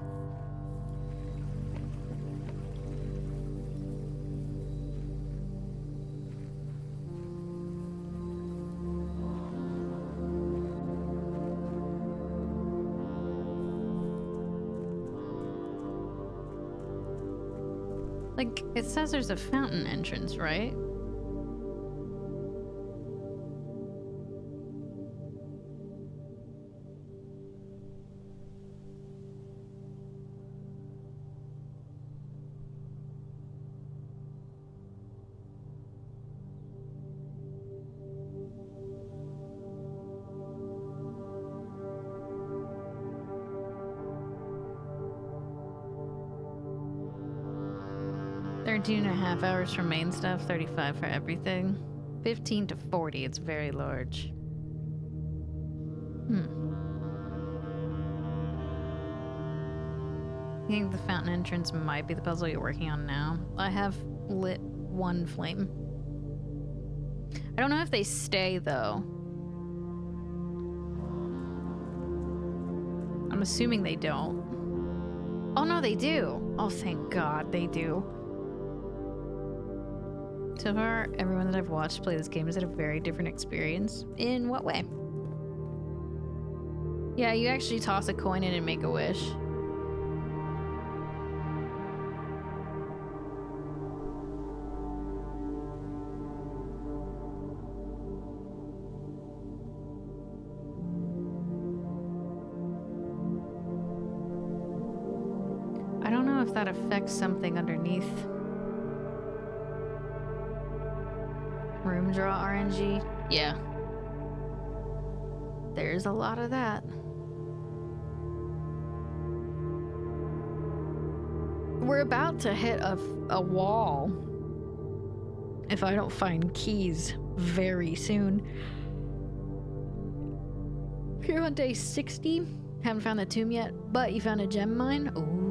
Like, it says there's a fountain entrance, right? Thirteen and a half hours for main stuff, 35 for everything. 15 to 40, it's very large. I think the fountain entrance might be the puzzle you're working on now. I have lit one flame. I don't know if they stay, though. I'm assuming they don't. Oh, no, they do. Oh, thank God they do. So far, everyone that I've watched play this game has had a very different experience. In what way? Yeah, you actually toss a coin in and make a wish. I don't know if that affects something underneath. Room draw RNG? Yeah. There's a lot of that. We're about to hit a wall if I don't find keys very soon. Here on day 60, haven't found the tomb yet, but you found a gem mine? Ooh.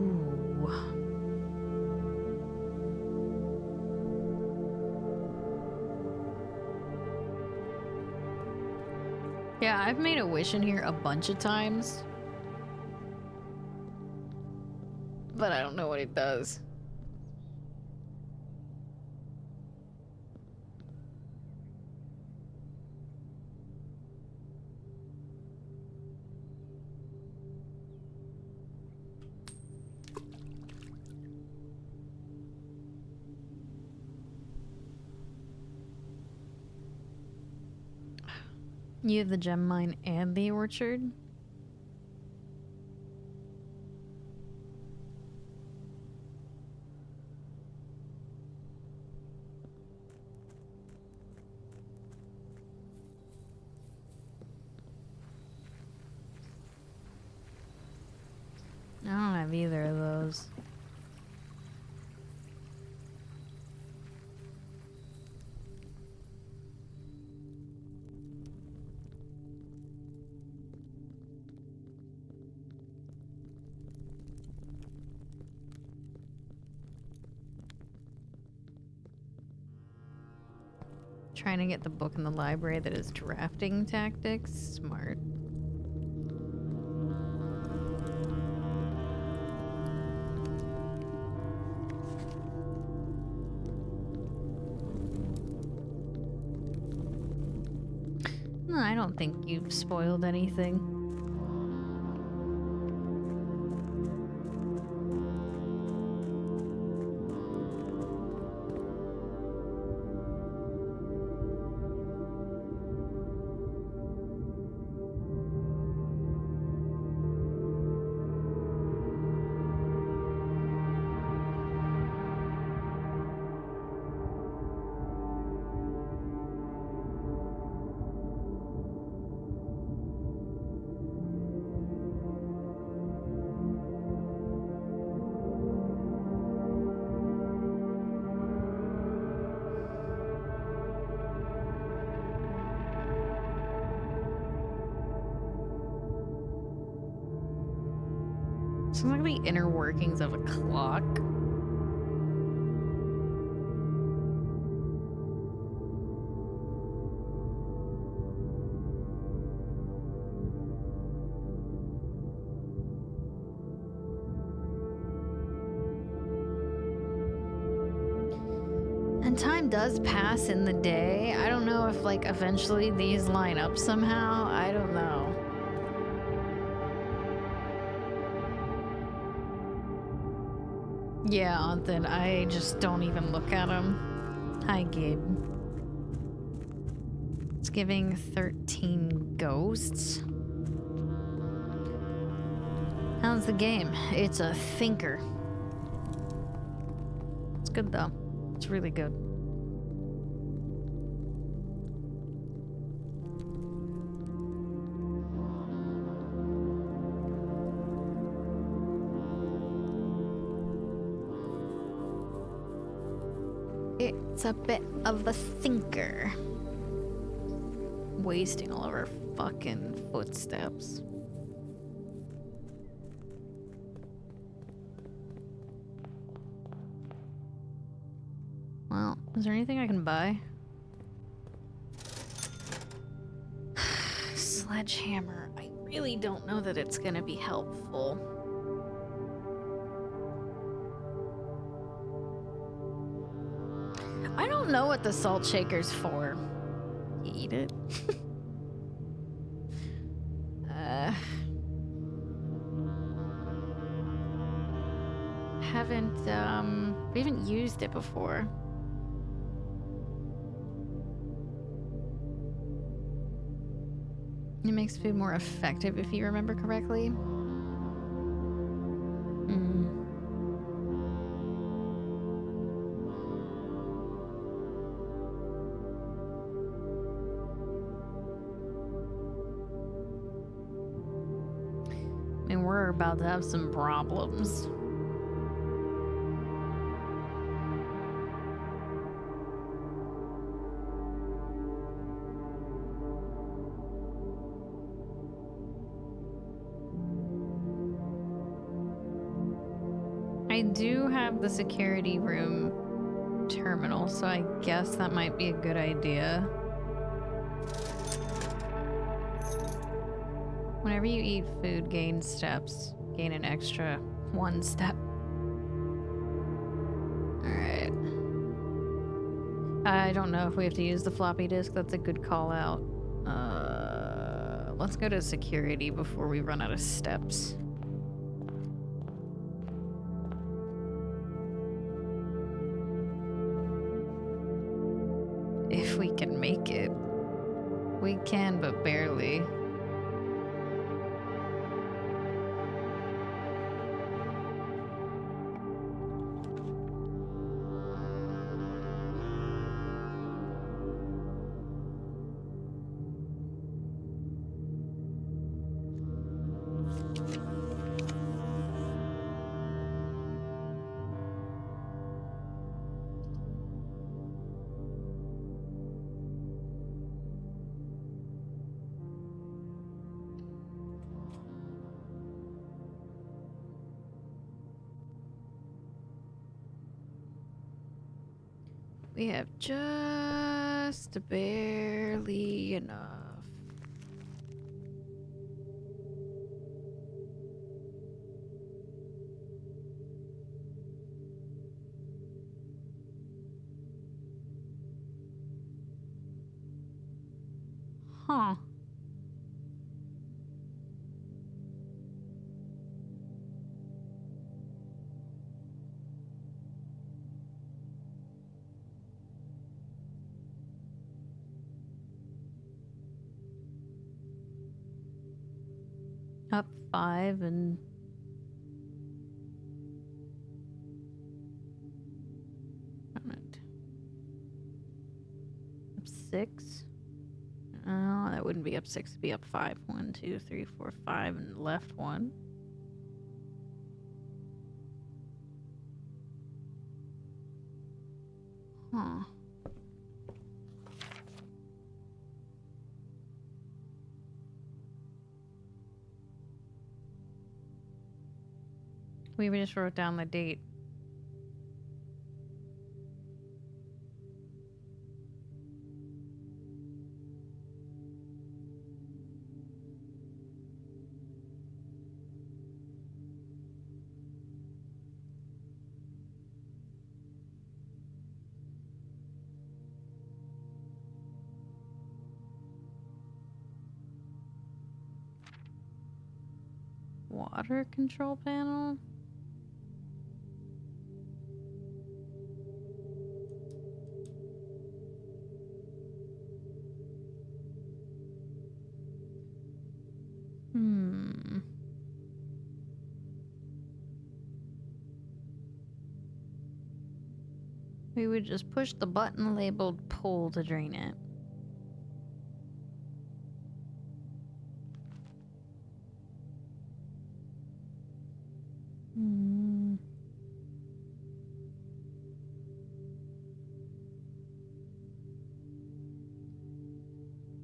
Yeah, I've made a wish in here a bunch of times. But I don't know what it does. You have the gem mine and the orchard? I don't have either of those. Trying to get the book in the library that is drafting tactics. Smart. No, I don't think you've spoiled anything. Sounds like the inner workings of a clock. And time does pass in the day. I don't know if, like, eventually these line up somehow. I don't know. Yeah, then I just don't even look at them. Hi, Gabe. It's giving 13 ghosts. How's the game? It's a thinker. It's good, though. It's really good. It's a bit of a thinker. Wasting all of our fucking footsteps. Well, is there anything I can buy? Sledgehammer. I really don't know that it's gonna be helpful. I don't know what the salt shaker's for. You eat it? We haven't used it before. It makes food more effective if you remember correctly. I mean, we're about to have some problems. I do have the security room terminal, so I guess that might be a good idea. Whenever you eat food, gain steps. Gain an extra 1 step. Alright. I don't know if we have to use the floppy disk. That's a good call out. Let's go to security before we run out of steps. If we can make it. We It can, but barely. We have just barely enough. Huh. Up 5 and up 6. Oh, that wouldn't be up 6, it'd be up 5. 1, 2, 3, 4, 5, and left 1. Huh. We just wrote down the date. Water control panel? We would just push the button labeled pull to drain it.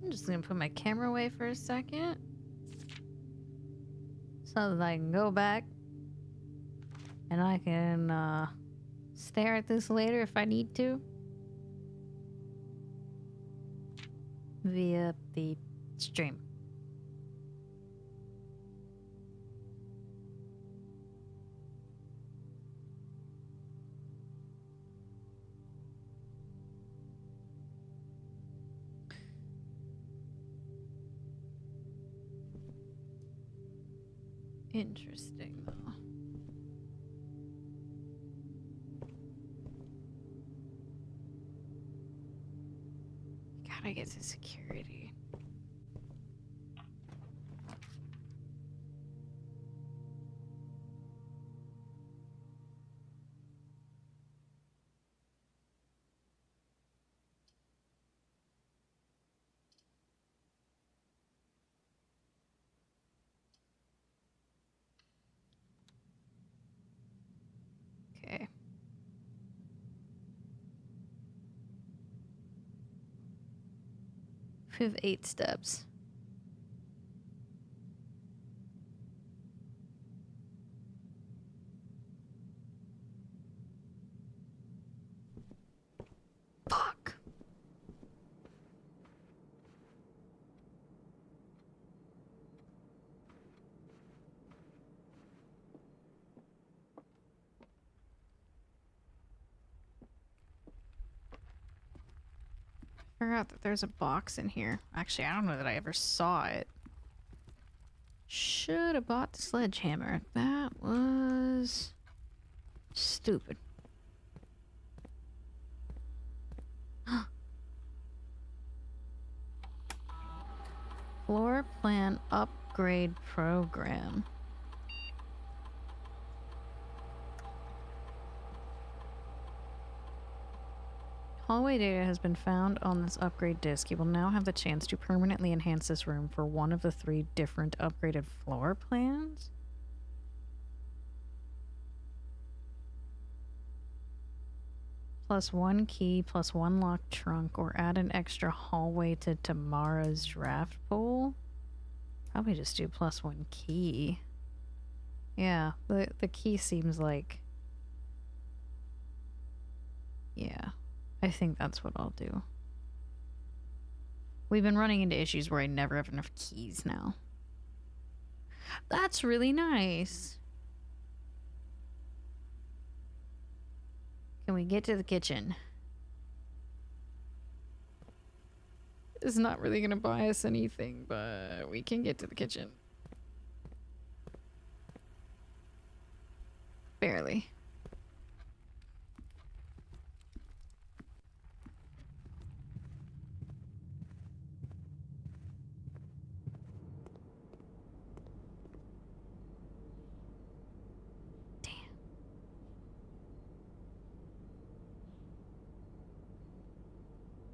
I'm just gonna put my camera away for a second so that I can go back and I can stare at this later if I need to via the stream. Interesting, though. Gotta get to security. Okay. We have 8 steps. Fuck. I forgot that there's a box in here. Actually, I don't know that I ever saw it. Should have bought the sledgehammer. That was stupid. upgrade program. Hallway data has been found on this upgrade disk. You will now have the chance to permanently enhance this room for one of the 3 different upgraded floor plans. Plus 1 key, plus 1 locked trunk, or add an extra hallway to Tamara's draft pool. Probably just do plus 1 key. Yeah, the key seems like... Yeah, I think that's what I'll do. We've been running into issues where I never have enough keys now. That's really nice. Can we get to the kitchen? It's not really gonna buy us anything, but we can get to the kitchen. Barely.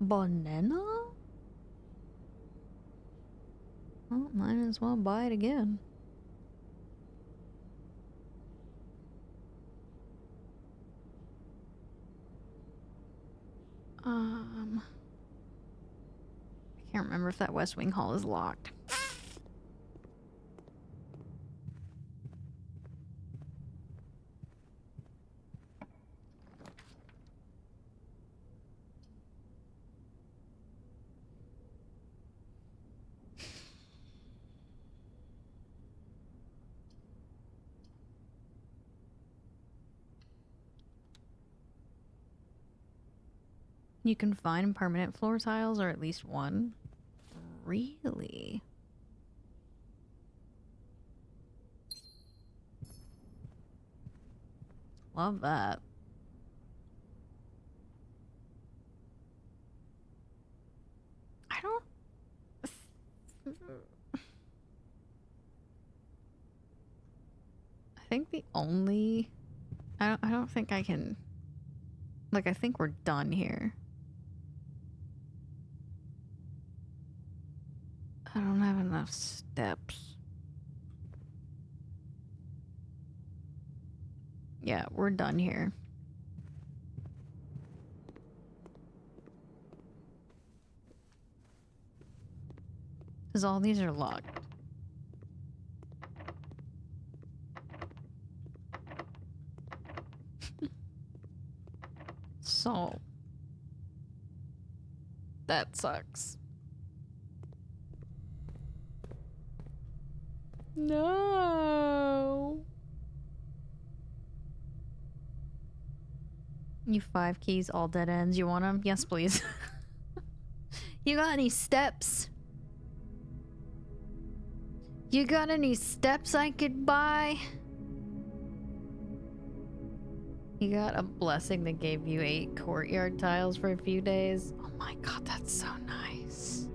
Banana? Well, might as well buy it again. I can't remember if that West Wing hall is locked. You can find permanent floor tiles, or at least one. Really? Love that. I don't... I think the only... I don't think I can... Like, I think we're done here. I don't have enough steps. Yeah, we're done here. Because all these are locked. So... That sucks. No. You 5 keys, all dead ends. You want them? Yes, please. You got any steps? You got any steps I could buy? You got a blessing that gave you 8 courtyard tiles for a few days. Oh my god, that's so nice.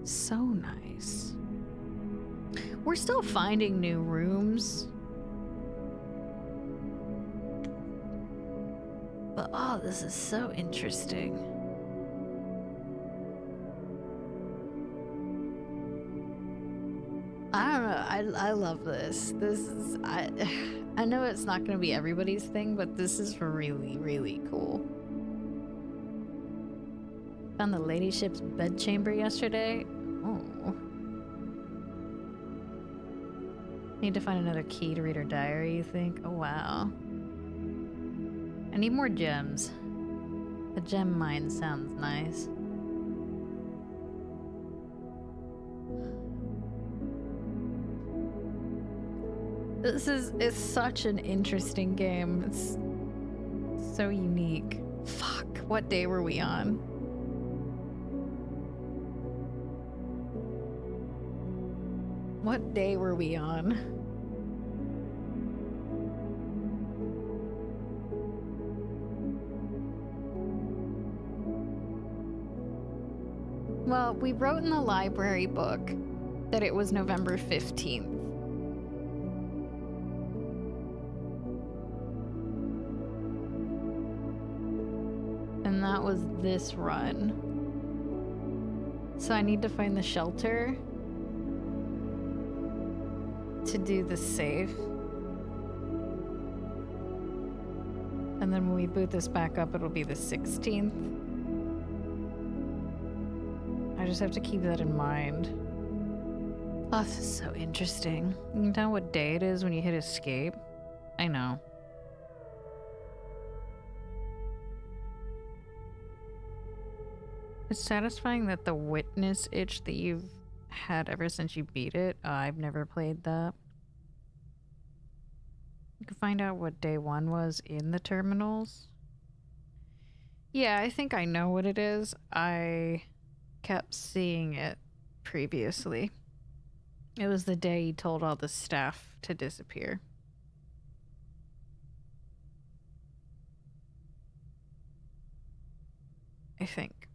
So nice. We're still finding new rooms. But oh, this is so interesting. I don't know. I love this. This is I know it's not going to be everybody's thing, but this is really, really cool. Found the ladyship's bedchamber yesterday. Oh. Need to find another key to read her diary, you think? Oh, wow. I need more gems. The gem mine sounds nice. This is such an interesting game. It's so unique. Fuck, what day were we on? What day were we on? Well, we wrote in the library book that it was November 15th. And that was this run. So I need to find the shelter to do the save. And then when we boot this back up, it'll be the 16th. I just have to keep that in mind. Oh, this is so interesting. You can tell what day it is when you hit escape. I know. It's satisfying that the witness itch that you've had ever since you beat it, I've never played that. You can find out what day 1 was in the terminals. Yeah, I think I know what it is. I kept seeing it previously. It was the day he told all the staff to disappear. I think.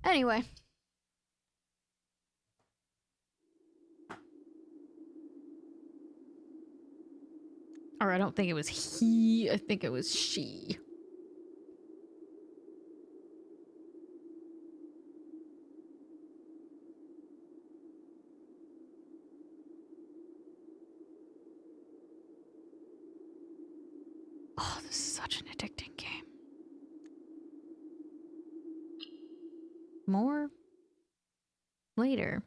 Anyway. Or I don't think it was he, I think it was she. Oh, this is such an addicting game. More later.